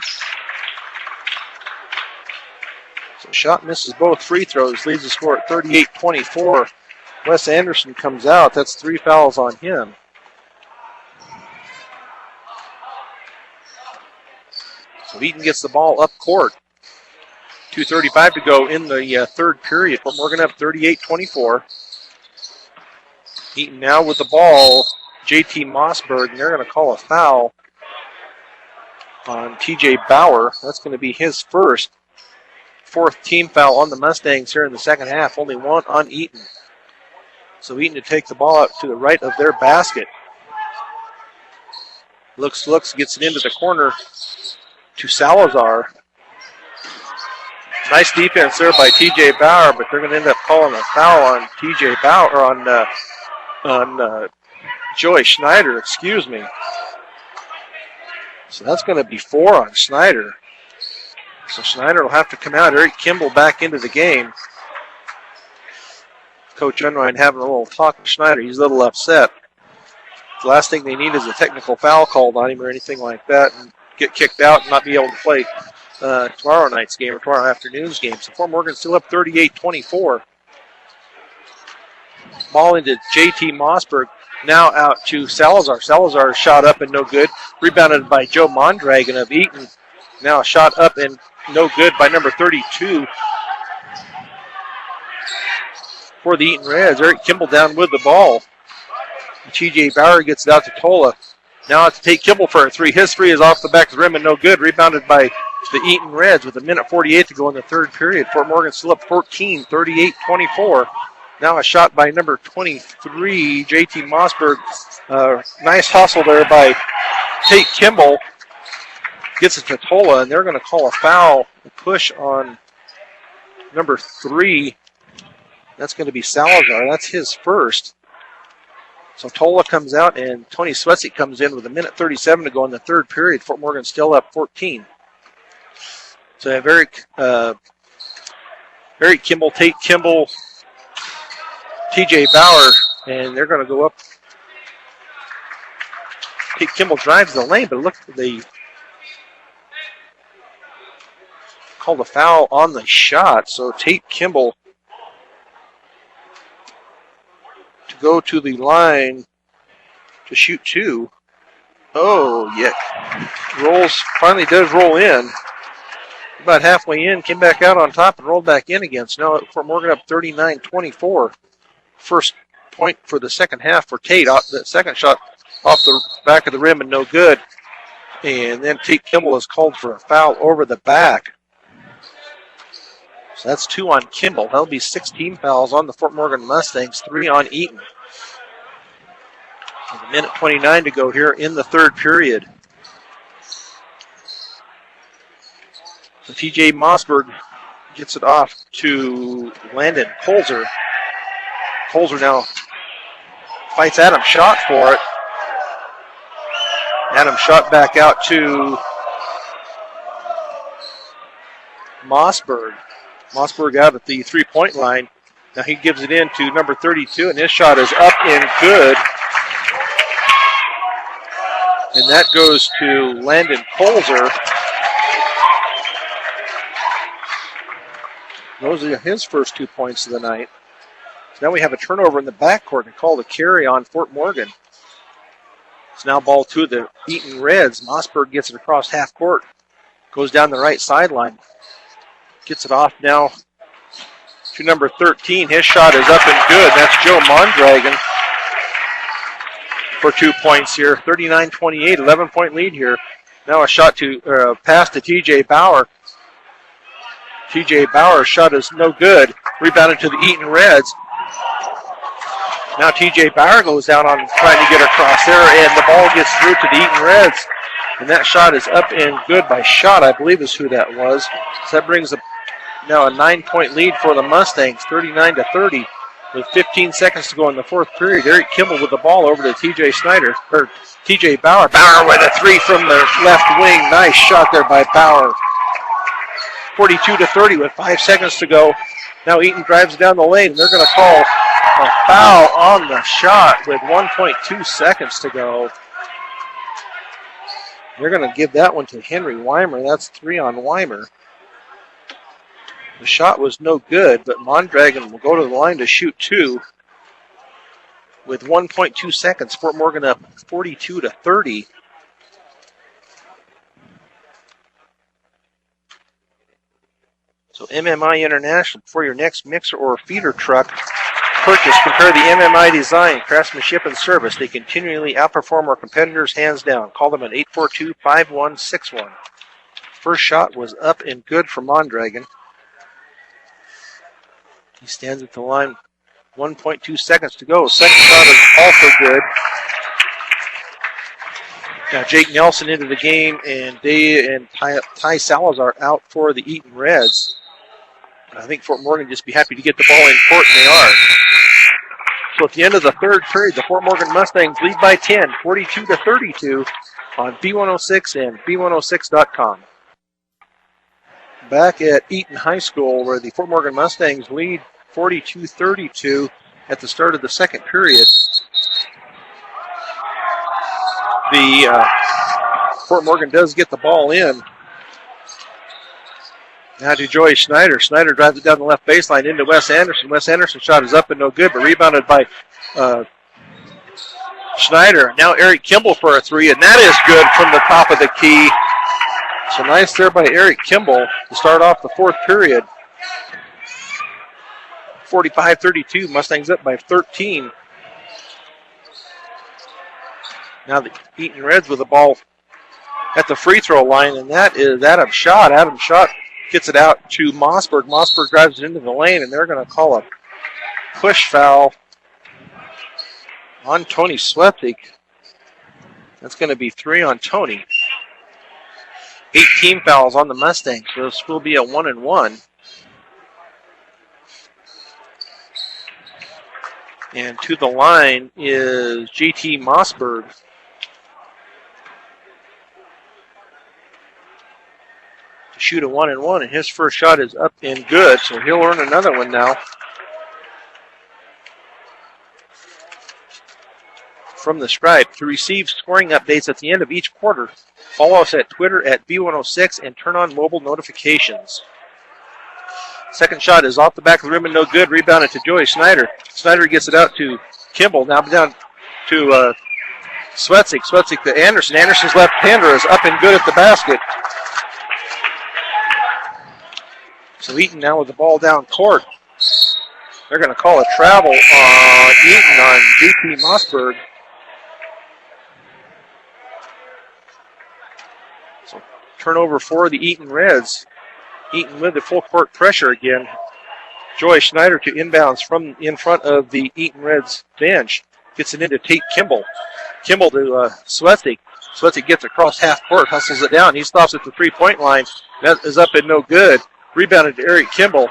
So Schott misses both free throws, leaves the score at 38-24. Wes Anderson comes out. That's three fouls on him. So Eaton gets the ball up court. 2:35 to go in the third period. Fort Morgan up 38-24. Eaton now with the ball. JT Mossberg, and they're going to call a foul on TJ Bauer. That's going to be his fourth team foul on the Mustangs here in the second half. Only one on Eaton. So Eaton to take the ball out to the right of their basket. Looks, gets it into the corner to Salazar. Nice defense there by TJ Bauer, but they're going to end up calling a foul on TJ Bauer, or on Joey Schneider, excuse me. So that's going to be 4 on Schneider. So Schneider will have to come out. Eric Kimball back into the game. Coach Unrein having a little talk with Schneider. He's a little upset. The last thing they need is a technical foul called on him or anything like that and get kicked out and not be able to play tomorrow night's game or tomorrow afternoon's game. So Fort Morgan still up 38-24. Ball into JT Mossberg. Now out to Salazar. Salazar shot up and no good. Rebounded by Joe Mondragon of Eaton. Now a shot up and no good by number 32 for the Eaton Reds. Eric Kimball down with the ball. TJ Bauer gets it out to Tola. Now to take Kimball for a 3. His 3 is off the back of the rim and no good. Rebounded by the Eaton Reds with 1:48 to go in the third period. Fort Morgan still up 14, 38-24. Now a shot by number 23, JT Mossberg. Nice hustle there by Tate Kimball. Gets it to Tola, and they're going to call a foul, a push on number 3. That's going to be Salazar. That's his first. So Tola comes out, and Tony Swetsik comes in with 1:37 to go in the third period. Fort Morgan still up 14. So have Eric Kimball, Tate Kimball, TJ Bauer, and they're going to go up. Tate Kimball drives the lane, but look, they called a foul on the shot. So Tate Kimball to go to the line to shoot 2. Oh, yeah. Finally does roll in. About halfway in, came back out on top and rolled back in again. So now Fort Morgan up 39-24. First point for the second half for Tate. The second shot off the back of the rim and no good. And then Tate Kimball is called for a foul over the back. So that's 2 on Kimball. That'll be 16 fouls on the Fort Morgan Mustangs, 3 on Eaton. With 1:29 to go here in the third period. So TJ Mossberg gets it off to Landon Colzer. Colzer now fights Adam Schott for it. Adam Schott back out to Mossberg. Mossberg out at the three-point line. Now he gives it in to number 32, and his shot is up and good. And that goes to Landon Colzer. Those are his first 2 points of the night. So now we have a turnover in the backcourt and called a carry on Fort Morgan. It's now ball to the Eaton Reds. Mossberg gets it across half court. Goes down the right sideline. Gets it off now to number 13. His shot is up and good. That's Joe Mondragon for 2 points here. 39-28, 11-point lead here. Now a shot to pass to TJ Bauer. TJ Bauer's shot is no good. Rebounded to the Eaton Reds. Now TJ Bauer goes down on trying to get across there, and the ball gets through to the Eaton Reds. And that shot is up and good by Schott, I believe is who that was. So that brings now a 9-point lead for the Mustangs, 39-30, with 15 seconds to go in the fourth period. Eric Kimball with the ball over to TJ Bauer. Bauer with a 3 from the left wing. Nice shot there by Bauer. 42-30 with 5 seconds to go. Now Eaton drives down the lane, and they're going to call a foul on the shot with 1.2 seconds to go. They're going to give that one to Henry Weimer. That's 3 on Weimer. The shot was no good, but Mondragon will go to the line to shoot 2 with 1.2 seconds. Fort Morgan up 42-30. So MMI International, for your next mixer or feeder truck purchase, compare the MMI design, craftsmanship, and service. They continually outperform our competitors hands down. Call them at 842-5161. First shot was up and good for Mondragon. He stands at the line, 1.2 seconds to go. Second shot is also good. Now Jake Nelson into the game, and Ty Salazar out for the Eaton Reds. I think Fort Morgan just be happy to get the ball in court, and they are. So at the end of the third period, the Fort Morgan Mustangs lead by 10, 42-32 on B106 and B106.com. Back at Eaton High School, where the Fort Morgan Mustangs lead 42-32 at the start of the second period. The Fort Morgan does get the ball in. Now to Joey Schneider. Schneider drives it down the left baseline into Wes Anderson. Wes Anderson's shot is up and no good, but rebounded by Schneider. Now Eric Kimball for a three, and that is good from the top of the key. So nice there by Eric Kimball to start off the fourth period. 45-32, Mustangs up by 13. Now the Eaton Reds with the ball at the free throw line, and that is Adam Schott. Adam Schott gets it out to Mossberg. Mossberg drives it into the lane, and they're going to call a push foul on Tony Sweptik. That's going to be 3 on Tony. 8 team fouls on the Mustangs, so this will be a 1-and-1. And to the line is J.T. Mossberg. To shoot a 1-and-1, and his first shot is up and good, so he'll earn another one now. From the stripe. To receive scoring updates at the end of each quarter, follow us at Twitter at B106 and turn on mobile notifications. Second shot is off the back of the rim and no good. Rebounded to Joey Schneider. Schneider gets it out to Kimball. Now down to Swetzik. Swetzik to Anderson. Anderson's left-hander is up and good at the basket. So Eaton now with the ball down court. They're going to call a travel on Eaton on J.T. Mossberg. So turnover for the Eaton Reds. Eaton with the full court pressure again. Joy Schneider to inbounds from in front of the Eaton Reds bench. Gets it into Tate Kimball. Kimball to Swetzik. Swetzik gets across half court, hustles it down. He stops at the three-point line. That is up and no good. Rebounded to Eric Kimball.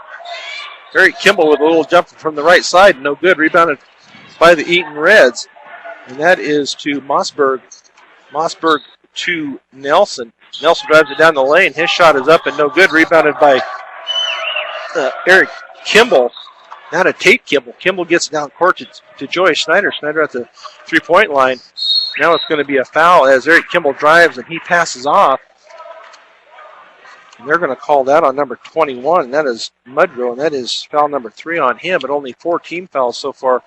Eric Kimball with a little jump from the right side. No good. Rebounded by the Eaton Reds. And that is to Mossberg. Mossberg to Nelson. Nelson drives it down the lane. His shot is up and no good. Rebounded by Eric Kimball. Now to Tate Kimball. Kimball gets down court to Joy Schneider. Schneider at the three-point line. Now it's going to be a foul as Eric Kimball drives and he passes off. And they're going to call that on number 21, and that is Mudrow, and that is foul number 3 on him, but only 4 team fouls so far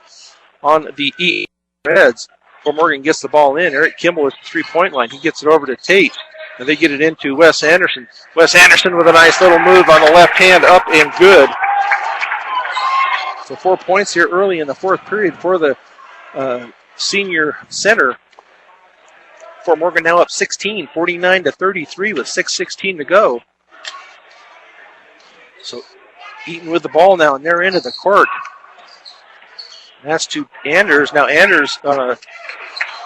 on the Eaton Reds. Fort Morgan gets the ball in. Eric Kimball is the three-point line. He gets it over to Tate, and they get it into Wes Anderson. Wes Anderson with a nice little move on the left hand, up and good. So 4 points here early in the fourth period for the senior center. Fort Morgan now up 16, 49-33 with 6:16 to go. So Eaton with the ball now, and they're into the court. That's to Anders. Now Anders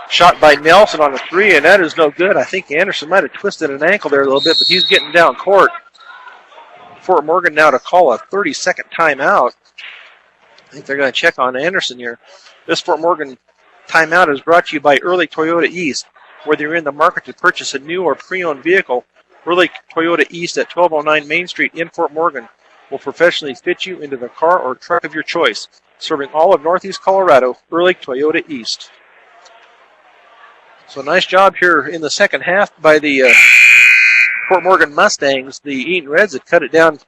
shot by Nelson on a 3, and that is no good. I think Anderson might have twisted an ankle there a little bit, but he's getting down court. Fort Morgan now to call a 30-second timeout. I think they're going to check on Anderson here. This Fort Morgan timeout is brought to you by Early Toyota East. Whether you're in the market to purchase a new or pre-owned vehicle, Early Toyota East at 1209 Main Street in Fort Morgan will professionally fit you into the car or truck of your choice. Serving all of Northeast Colorado, Early Toyota East. So nice job here in the second half by the Fort Morgan Mustangs. The Eaton Reds had cut it down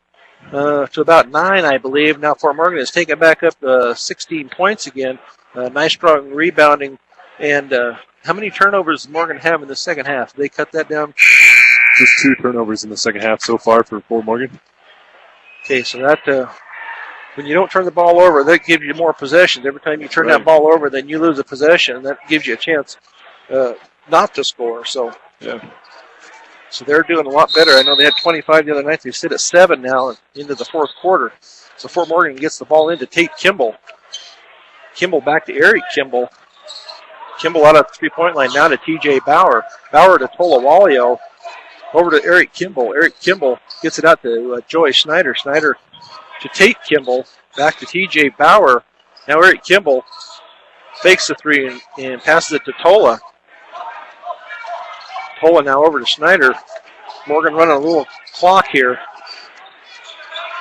to about 9, I believe. Now Fort Morgan has taken back up 16 points again. Nice strong rebounding. And how many turnovers does Morgan have in the second half? They cut that down? Just 2 turnovers in the second half so far for Fort Morgan. Okay, so that when you don't turn the ball over, that gives you more possessions. Every time you turn that ball over, then you lose a possession. That gives you a chance not to score. So, so they're doing a lot better. I know they had 25 the other night. They sit at 7 now into the fourth quarter. So Fort Morgan gets the ball into Tate Kimball. Kimball back to Eric Kimball. Kimball out at the three-point line now to TJ Bauer. Bauer to Tolawalio. Over to Eric Kimball. Eric Kimball gets it out to Joey Schneider. Schneider to Tate Kimball. Back to TJ Bauer. Now Eric Kimball fakes the three and passes it to Tola. Tola now over to Schneider. Morgan running a little clock here.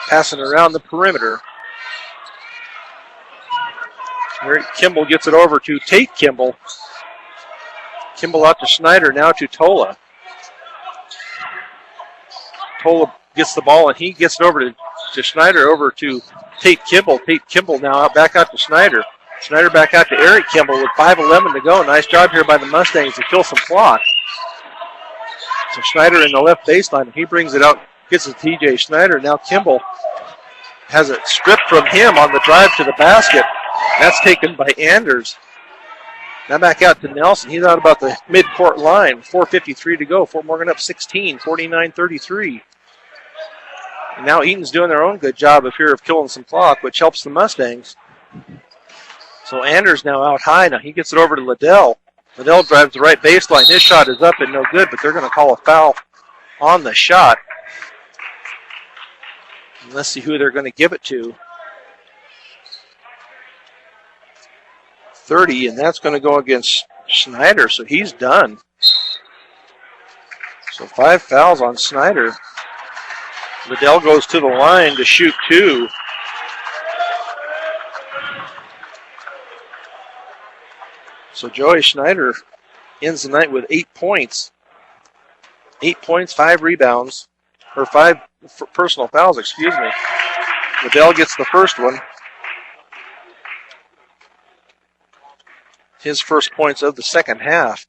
Passing around the perimeter. Eric Kimball gets it over to Tate Kimball. Kimball out to Schneider, now to Tola. Tola gets the ball, and he gets it over to Schneider, over to Tate Kimball. Tate Kimball now back out to Schneider. Schneider back out to Eric Kimball with 5:11 to go. Nice job here by the Mustangs to kill some clock. So Schneider in the left baseline. He brings it out, gets it to TJ Schneider. Now Kimball has it stripped from him on the drive to the basket. That's taken by Anders. Now back out to Nelson. He's out about the midcourt line. 4:53 to go. Fort Morgan up 16, 49-33. And now Eaton's doing their own good job of killing some clock, which helps the Mustangs. So Anders now out high. Now he gets it over to Liddell. Liddell drives the right baseline. His shot is up and no good, but they're going to call a foul on the shot. And let's see who they're going to give it to. 30, and that's going to go against Schneider, so he's done. So 5 fouls on Schneider. Liddell goes to the line to shoot 2. So Joey Schneider ends the night with 8 points. 8 points, 5 rebounds, or 5 personal fouls, excuse me. Liddell gets the first one. His first points of the second half.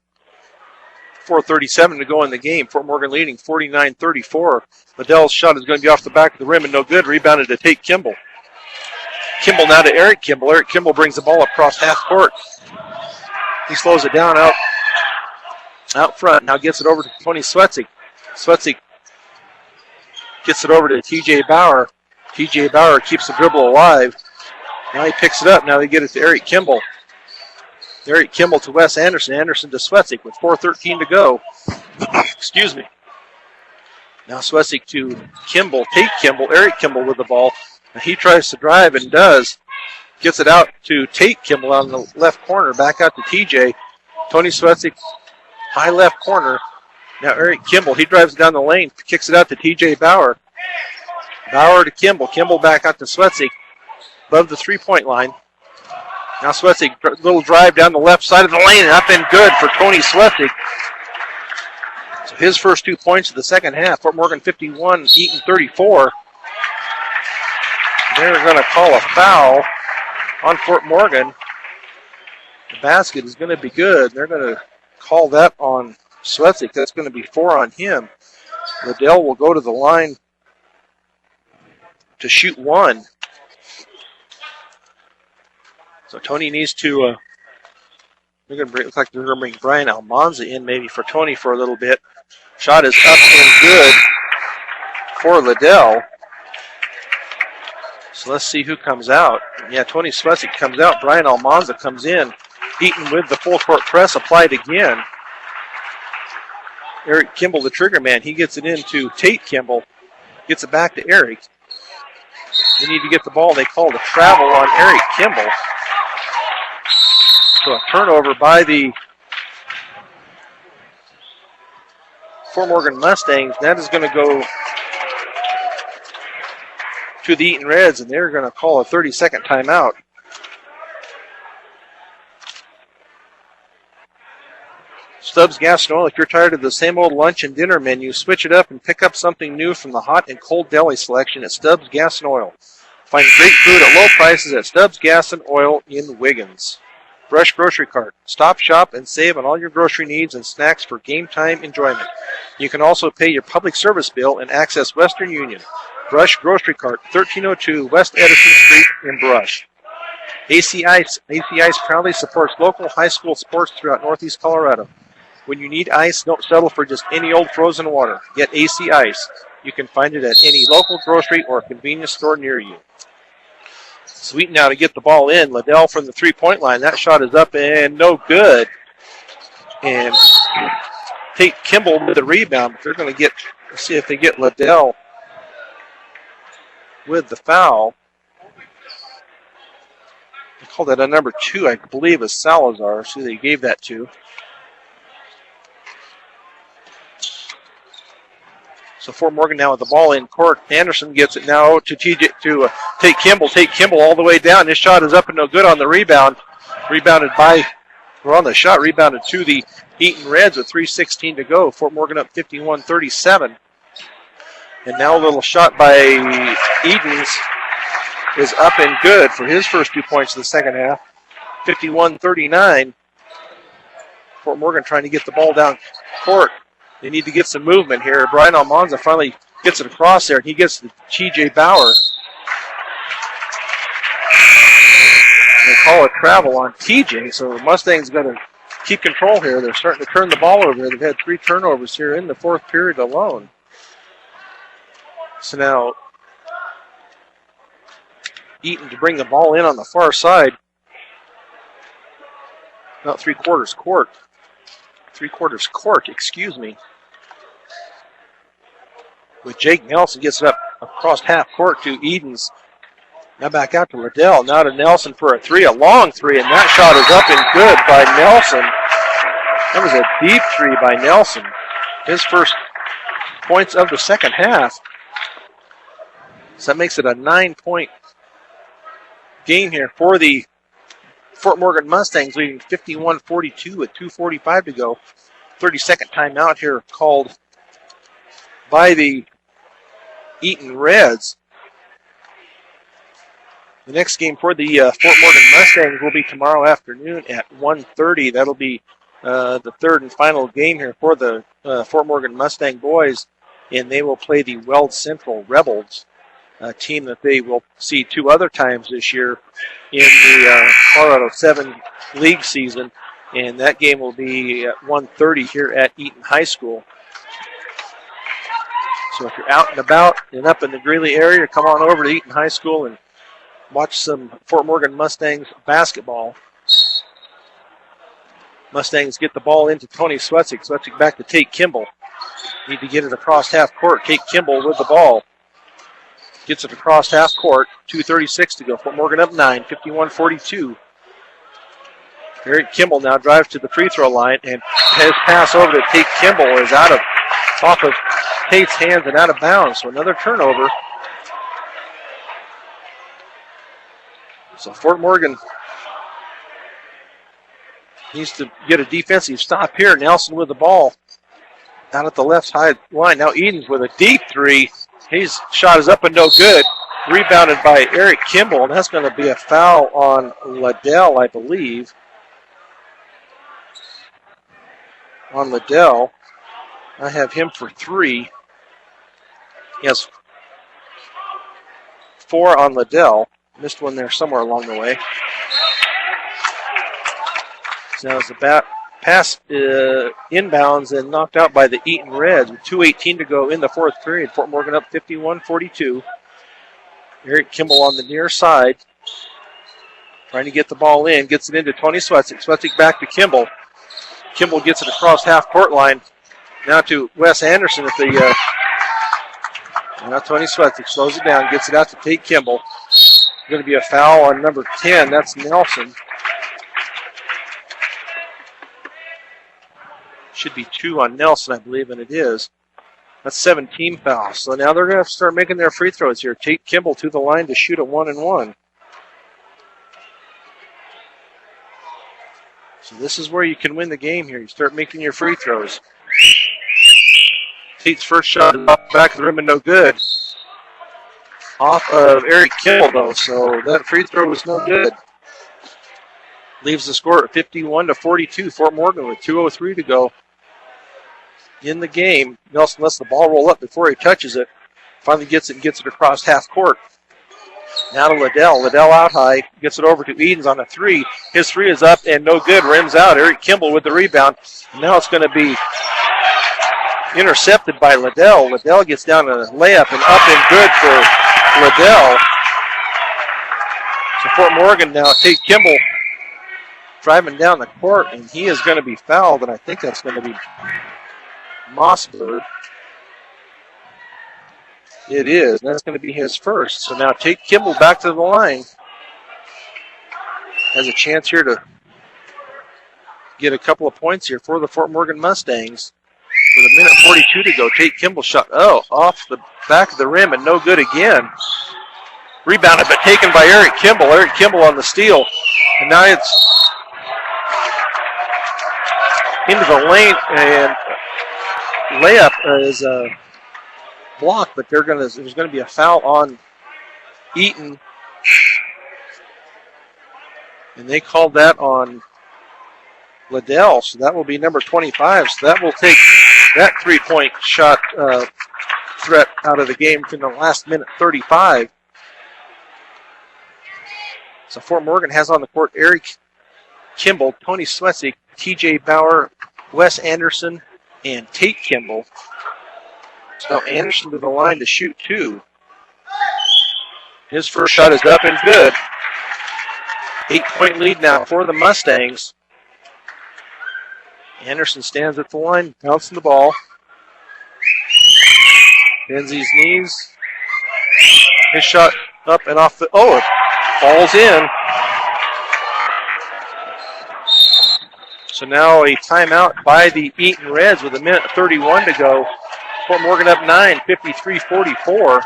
4:37 to go in the game. Fort Morgan leading 49-34. Liddell's shot is going to be off the back of the rim and no good. Rebounded to Tate Kimball. Kimball now to Eric Kimball. Eric Kimball brings the ball across half court. He slows it down out front. Now gets it over to Tony Swetzik. Swetzik gets it over to TJ Bauer. TJ Bauer keeps the dribble alive. Now he picks it up. Now they get it to Eric Kimball. Eric Kimball to Wes Anderson. Anderson to Swetzik with 4:13 to go. Excuse me. Now Swetzik to Kimball. Tate Kimball. Eric Kimball with the ball. Now he tries to drive and does. Gets it out to Tate Kimball on the left corner. Back out to TJ. Tony Swetzik, high left corner. Now Eric Kimball. He drives down the lane. Kicks it out to TJ Bauer. Bauer to Kimball. Kimball back out to Swetzik. Above the three-point line. Now Swetzik, little drive down the left side of the lane, and up and good for Tony Swetzik. So his first 2 points of the second half. Fort Morgan 51, Eaton 34. They're going to call a foul on Fort Morgan. The basket is going to be good. They're going to call that on Swetzik. That's going to be 4 on him. Liddell will go to the line to shoot 1. So Tony needs to, looks like they're going to bring Brian Almanza in maybe for Tony for a little bit. Shot is up and good for Liddell. So let's see who comes out. Yeah, Tony Swetzik comes out. Brian Almanza comes in. Eaton with the full court press applied again. Eric Kimball, the trigger man, he gets it into Tate Kimball. Gets it back to Eric. They need to get the ball. They call the travel on Eric Kimball. So a turnover by the Fort Morgan Mustangs. That is going to go to the Eaton Reds, and they're going to call a 30-second timeout. Stubbs Gas and Oil. If you're tired of the same old lunch and dinner menu, switch it up and pick up something new from the hot and cold deli selection at Stubbs Gas and Oil. Find great food at low prices at Stubbs Gas and Oil in Wiggins. Brush Grocery Cart. Stop, shop, and save on all your grocery needs and snacks for game time enjoyment. You can also pay your public service bill and access Western Union. Brush Grocery Cart, 1302 West Edison Street in Brush. AC Ice. AC Ice proudly supports local high school sports throughout Northeast Colorado. When you need ice, don't settle for just any old frozen water. Get AC Ice. You can find it at any local grocery or convenience store near you. Sweet now to get the ball in. Liddell from the three-point line. That shot is up and no good. And Tate Kimball with the rebound. They're going to see if they get Liddell with the foul. They called that a number 2, I believe, is Salazar. So they gave that to. So Fort Morgan now with the ball in court. Anderson gets it now to Tate Kimball. Tate Kimball all the way down. His shot is up and no good on the rebound. Rebounded to the Eaton Reds with 3:16 to go. Fort Morgan up 51-37. And now a little shot by Edens is up and good for his first 2 points of the second half. 51-39. Fort Morgan trying to get the ball down court. They need to get some movement here. Brian Almanza finally gets it across there, and he gets to TJ Bauer. They call it travel on TJ, so the Mustangs got to keep control here. They're starting to turn the ball over. They've had 3 turnovers here in the fourth period alone. So now Eaton to bring the ball in on the far side. Not three-quarters court. Three-quarters court, excuse me. With Jake Nelson gets it up across half court to Edens. Now back out to Liddell. Now to Nelson for a 3, a long 3, and that shot is up and good by Nelson. That was a deep 3 by Nelson. His first points of the second half. So that makes it a 9-point game here for the Fort Morgan Mustangs, leading 51-42 with 2:45 to go. 32nd timeout here called by the Eaton Reds. The next game for the Fort Morgan Mustangs will be tomorrow afternoon at 1:30. That'll be the third and final game here for the Fort Morgan Mustang boys, and they will play the Weld Central Rebels, a team that they will see 2 other times this year in the Colorado 7 league season, and that game will be at 1:30 here at Eaton High School. So if you're out and about and up in the Greeley area, come on over to Eaton High School and watch some Fort Morgan Mustangs basketball. Mustangs get the ball into Tony Swetzik. Swetzik back to Tate Kimball. Need to get it across half court. Tate Kimball with the ball. Gets it across half court. 2:36 to go. Fort Morgan up 9, 51-42. Eric Kimball now drives to the free throw line, and his pass over to Tate Kimball is off of Tate's hands and out of bounds. So another turnover. So Fort Morgan needs to get a defensive stop here. Nelson with the ball out at the left side line. Now Edens with a deep 3. His shot is up and no good. Rebounded by Eric Kimball, and that's going to be a foul on Liddell, I believe. On Liddell. I have him for 3. Yes, 4 on Liddell. Missed one there somewhere along the way. So now it's the pass inbounds and knocked out by the Eaton Reds with 2:18 to go in the fourth period. Fort Morgan up 51-42. Eric Kimball on the near side. Trying to get the ball in. Gets it into Tony Swetzik. Swetzik back to Kimball. Kimball gets it across half court line. Now to Wes Anderson at the... now Tony Swetzik slows it down. Gets it out to Tate Kimball. Going to be a foul on number 10. That's Nelson. Should be 2 on Nelson, I believe, and it is. That's 17 fouls. So now they're going to have to start making their free throws here. Tate Kimball to the line to shoot a 1-and-1. So this is where you can win the game here. You start making your free throws. Tate's first shot is off the back of the rim and no good. Off of Eric Kimball, though, so that free throw was no good. Leaves the score at 51-42. Fort Morgan with 2:03 to go in the game. Nelson lets the ball roll up before he touches it. Finally gets it and gets it across half court. Now to Liddell. Liddell out high. Gets it over to Edens on a 3. His 3 is up and no good. Rims out. Eric Kimball with the rebound. Now it's going to be intercepted by Liddell. Liddell gets down to the layup and up and good for Liddell. So Fort Morgan now, Tate Kimball driving down the court, and he is going to be fouled, and I think that's going to be Mossberg. It is. That's going to be his first. So now Tate Kimball back to the line. Has a chance here to get a couple of points here for the Fort Morgan Mustangs. With a minute 42 to go, Tate Kimball shot, off the back of the rim and no good again. Rebounded but taken by Eric Kimball. Eric Kimball on the steal. And now it's into the lane, and layup is blocked, but there's going to be a foul on Eaton. And they called that on Liddell, so that will be number 25. So that will take that three-point shot threat out of the game from the last minute 35. So Fort Morgan has on the court Eric Kimball, Tony Swetzik, TJ Bauer, Wes Anderson, and Tate Kimball. So Anderson to the line to shoot two. His first shot is up and good. 8-point lead now for the Mustangs. Anderson stands at the line, bouncing the ball. Bends his knees. His shot up and off the, it falls in. So now a timeout by the Eaton Reds with a minute 31 to go. Fort Morgan up 9, 53-44.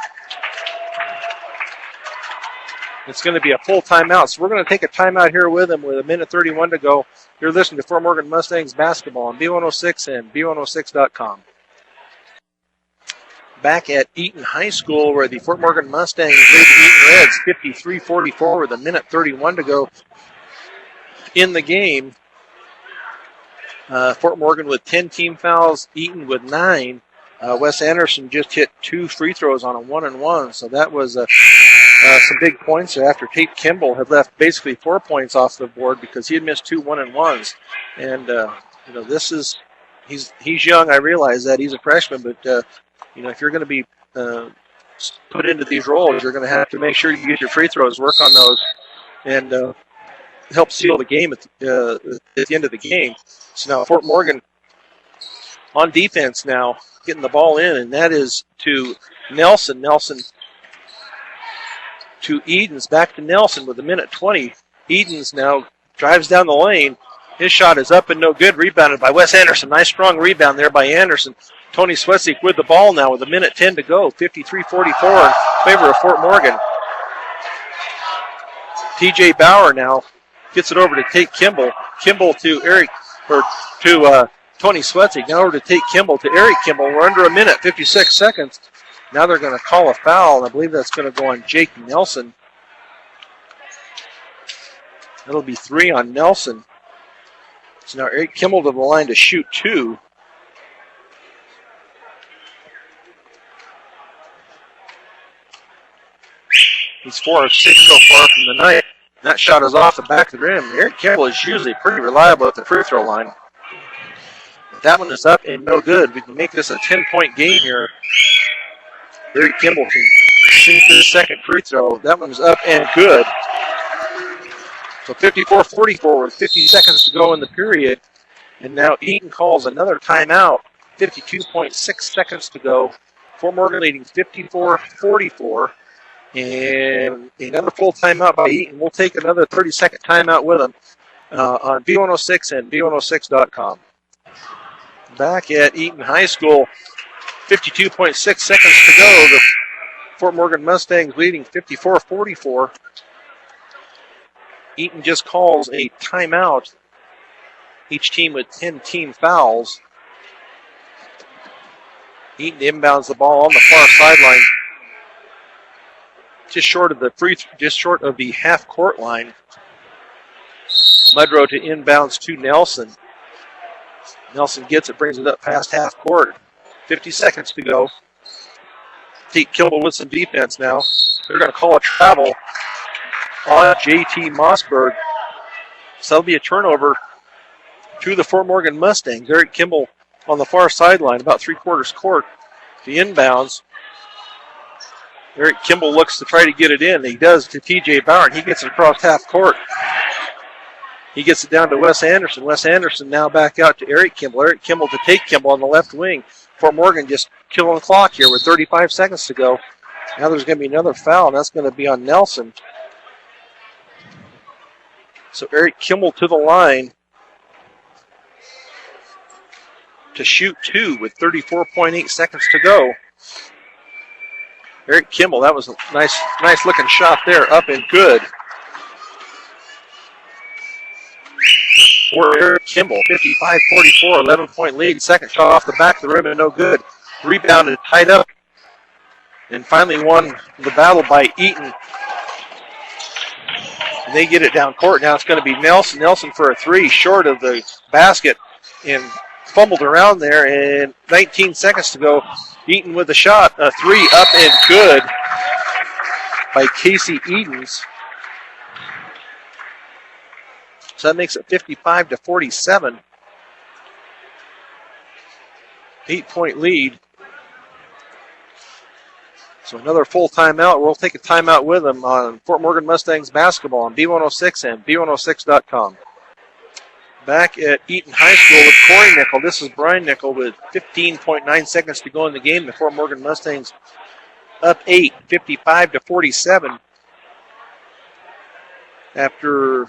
It's going to be a full timeout. So we're going to take a timeout here with them with a minute 31 to go. You're listening to Fort Morgan Mustangs basketball on B106 and B106.com. Back at Eaton High School, where the Fort Morgan Mustangs lead the Eaton Reds 53-44 with a minute 31 to go in the game. Fort Morgan with 10 team fouls, Eaton with 9. Wes Anderson just hit 2 free throws on a 1-and-1, so that was some big points there after Tate Kimball had left basically 4 points off the board because he had missed 2 1-and-1s. And this is he's young. I realize that he's a freshman, but if you're going to be put into these roles, you're going to have to make sure you get your free throws, work on those, and help seal the game at the end of the game. So now Fort Morgan on defense now, getting the ball in, and that is to Nelson. Nelson to Edens, back to Nelson with a minute 20. Edens now drives down the lane. His shot is up and no good. Rebounded by Wes Anderson. Nice strong rebound there by Anderson. Tony Swetzik with the ball now with a minute 10 to go. 53-44 in favor of Fort Morgan. TJ Bauer now gets it over to Tate Kimball. Kimball to Tony Swetzik. Now over to Tate Kimball to Eric Kimball. We're under a minute, 56 seconds. Now they're going to call a foul, and I believe that's going to go on Jake Nelson. That'll be 3 on Nelson. So now Eric Kimball to the line to shoot 2. He's 4 of 6 so far from the night. That shot is off the back of the rim. Eric Kimball is usually pretty reliable at the free throw line. But that one is up and no good. We can make this a 10-point game here. Eric Kimball can shoot his second free throw. That one's up and good. So 54-44 with 50 seconds to go in the period. And now Eaton calls another timeout. 52.6 seconds to go. Fort Morgan leading 54-44. And another full timeout by Eaton. We'll take another 30-second timeout with them on B106 and B106.com. Back at Eaton High School, 52.6 seconds to go. The Fort Morgan Mustangs leading 54-44. Eaton just calls a timeout. Each team with 10 team fouls. Eaton inbounds the ball on the far sideline, just short of the half court line. Mudrow to inbounds to Nelson. Nelson gets it, brings it up past half court. 50 seconds to go. Tate Kimball with some defense now. They're going to call a travel on J.T. Mossberg. So that'll be a turnover to the Fort Morgan Mustangs. Eric Kimball on the far sideline, about three-quarters court. The inbounds. Eric Kimball looks to try to get it in. He does to T.J. Bauer, and he gets it across half court. He gets it down to Wes Anderson. Wes Anderson now back out to Eric Kimball. Eric Kimball to take Kimball on the left wing. Fort Morgan just killing the clock here with 35 seconds to go. Now there's going to be another foul, and that's going to be on Nelson. So Eric Kimball to the line to shoot 2 with 34.8 seconds to go. Eric Kimball, that was a nice looking shot there, up and good. For Eric Kimball, 55-44, 11-point lead. Second shot off the back of the rim and no good. Rebounded, tied up, and finally won the battle by Eaton. And they get it down court. Now it's going to be Nelson. Nelson for a 3, short of the basket, and fumbled around there. And 19 seconds to go. Eaton with the shot, a 3 up and good by Casey Edens. So that makes it 55-47. 8-point lead. So another full timeout. We'll take a timeout with them on Fort Morgan Mustangs basketball on B106 and B106.com. Back at Eaton High School with Corey Nickel. This is Brian Nickel with 15.9 seconds to go in the game. The Fort Morgan Mustangs up 8, 55-47. After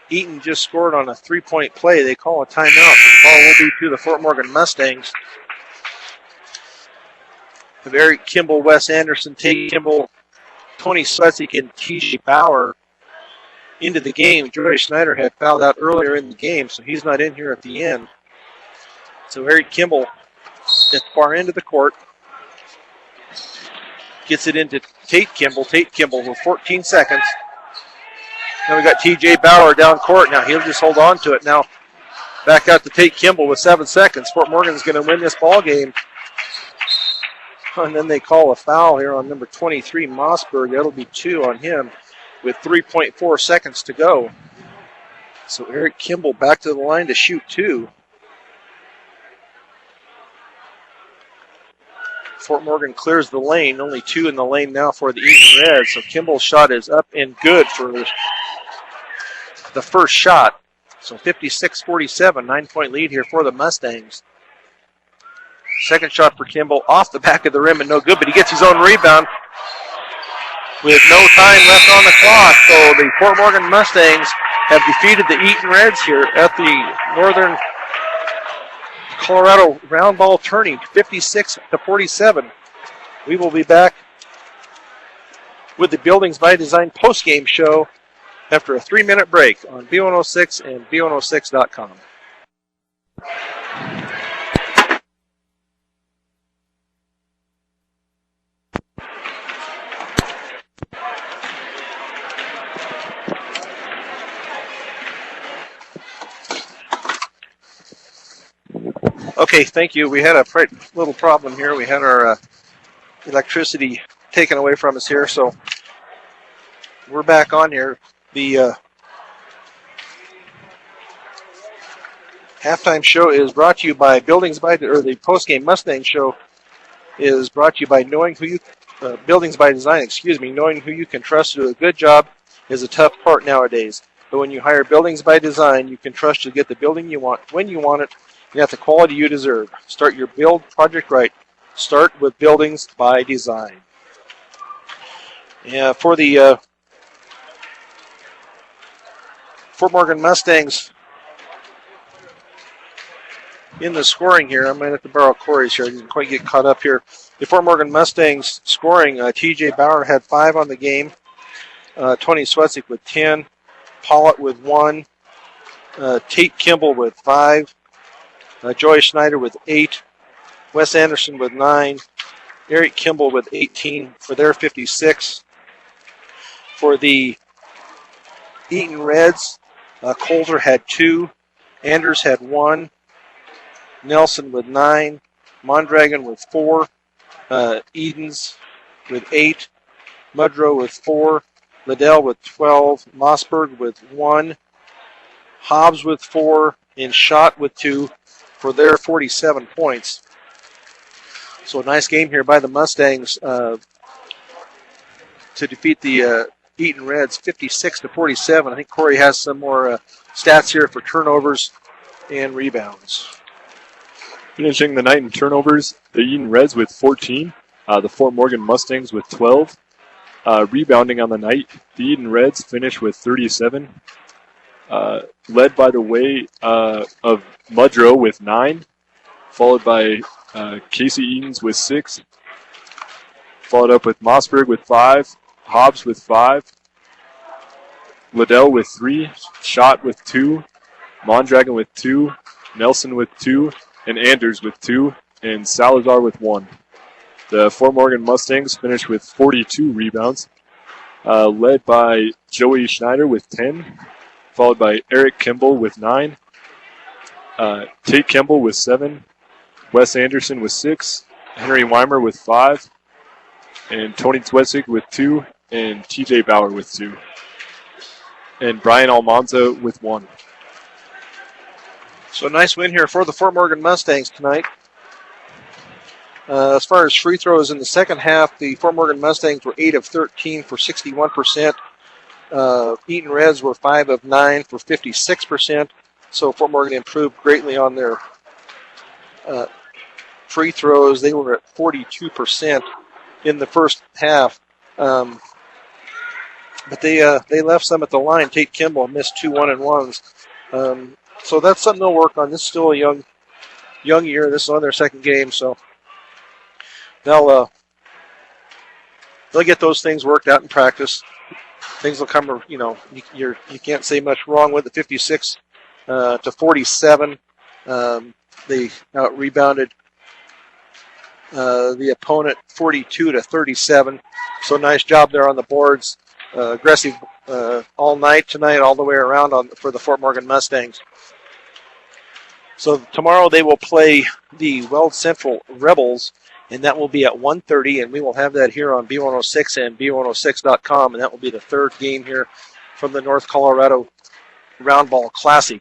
Eaton just scored on a 3-point play, they call a timeout. The ball will be to the Fort Morgan Mustangs. Of Eric Kimball, Wes Anderson, Tate Kimball, Tony Sletsik, and T.J. Bauer into the game. Joey Schneider had fouled out earlier in the game, so he's not in here at the end. So Eric Kimball at the far end of the court gets it into Tate Kimball. Tate Kimball with 14 seconds. Now we got T.J. Bauer down court. Now he'll just hold on to it. Now back out to Tate Kimball with 7 seconds. Fort Morgan's going to win this ball game. And then they call a foul here on number 23, Mossberg. That'll be 2 on him with 3.4 seconds to go. So Eric Kimball back to the line to shoot 2. Fort Morgan clears the lane. Only 2 in the lane now for the Eaton Reds. So Kimball's shot is up and good for the first shot. So 56-47, 9-point lead here for the Mustangs. Second shot for Kimball off the back of the rim and no good, but he gets his own rebound with no time left on the clock. So the Fort Morgan Mustangs have defeated the Eaton Reds here at the Northern Colorado round ball tourney, 56-47. We will be back with the Buildings by Design postgame show after a 3-minute break on B106 and B106.com. Okay, thank you. We had a little problem here. We had our electricity taken away from us here, so we're back on here. The halftime show is brought to you by the postgame Mustang show is brought to you by Buildings by Design, knowing who you can trust to do a good job is a tough part nowadays. But when you hire Buildings by Design, you can trust to get the building you want when you want it. You have the quality you deserve. Start your build project right. Start with Buildings by Design. Yeah, for the Fort Morgan Mustangs in the scoring here, I'm going to have to borrow Corey's here. I didn't quite get caught up here. The Fort Morgan Mustangs scoring, T.J. Bauer had 5 on the game. Tony Swetzik with 10. Pollitt with 1. Tate Kimball with 5. Joey Schneider with 8. Wes Anderson with 9. Eric Kimball with 18 for their 56. For the Eaton Reds, Coulter had 2. Anders had 1. Nelson with 9. Mondragon with 4. Edens with 8. Mudrow with 4. Liddell with 12. Mossberg with 1. Hobbs with 4. And Schott with 2 for their 47 points. So a nice game here by the Mustangs to defeat the Eaton Reds 56-47. I think Corey has some more stats here for turnovers and rebounds. Finishing the night in turnovers, the Eaton Reds with 14, the Fort Morgan Mustangs with 12. Rebounding on the night, the Eaton Reds finish with 37, led by the way of Mudrow with 9, followed by Casey Eatons with 6, followed up with Mossberg with 5, Hobbs with 5, Liddell with 3, Schott with 2, Mondragon with 2, Nelson with 2, and Anders with 2, and Salazar with 1. The Fort Morgan Mustangs finished with 42 rebounds, led by Joey Schneider with 10, followed by Eric Kimball with 9, Tate Kimball with 7, Wes Anderson with 6, Henry Weimer with 5, and Tony Twessig with 2, and TJ Bauer with 2, and Brian Almanza with 1. So a nice win here for the Fort Morgan Mustangs tonight. As far as free throws in the second half, the Fort Morgan Mustangs were 8 of 13 for 61%. Eaton Reds were 5 of 9 for 56%. So Fort Morgan improved greatly on their free throws. They were at 42% in the first half. But they left some at the line. Tate Kimball missed 2 1-and-1s. So that's something they'll work on. This is still a young year. This is on their second game, so they'll get those things worked out in practice. Things will come. You can't say much wrong with it. 56 to 47. They out rebounded the opponent 42 to 37. So nice job there on the boards. Aggressive all night tonight, all the way around for the Fort Morgan Mustangs. So tomorrow they will play the Weld Central Rebels, and that will be at 1:30, and we will have that here on B106 and B106.com, and that will be the third game here from the North Colorado Roundball Classic.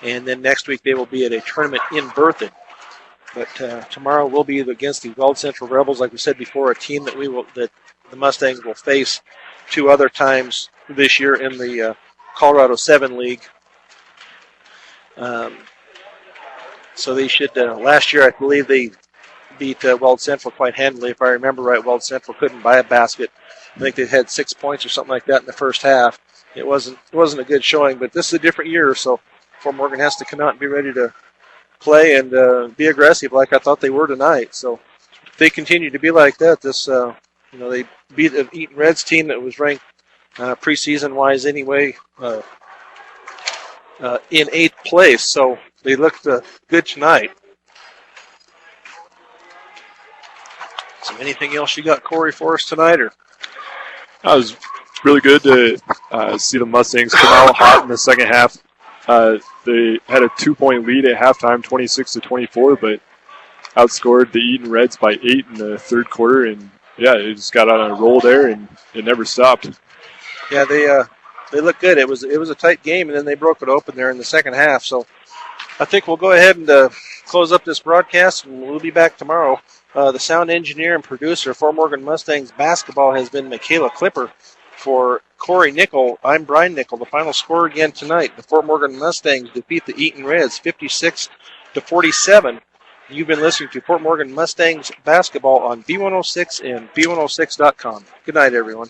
And then next week they will be at a tournament in Berthoud. But tomorrow will be against the Weld Central Rebels, like we said before, a team that the Mustangs will face 2 other times this year in the Colorado 7 League. So they should, last year I believe they beat Weld Central quite handily. If I remember right, Weld Central couldn't buy a basket. I think they had 6 points or something like that in the first half. It wasn't a good showing, but this is a different year, so Fort Morgan has to come out and be ready to play and be aggressive like I thought they were tonight. So if they continue to be like that, they beat the Eaton Reds team that was ranked preseason-wise anyway in 8th place. So they looked good tonight. So anything else you got, Corey, for us tonight? Or That was really good to see the Mustangs come out hot in the second half. They had a 2-point lead at halftime, 26 to 24, but outscored the Eaton Reds by 8 in the third quarter, and it just got on a roll there, and it never stopped. Yeah, they looked good. It was a tight game, and then they broke it open there in the second half. So I think we'll go ahead and close up this broadcast, and we'll be back tomorrow. The sound engineer and producer for Morgan Mustangs basketball has been Michaela Clipper. For Corey Nickel, I'm Brian Nickel. The final score again tonight: the Fort Morgan Mustangs defeat the Eaton Reds 56 to 47. You've been listening to Fort Morgan Mustangs basketball on B106 and B106.com. Good night, everyone.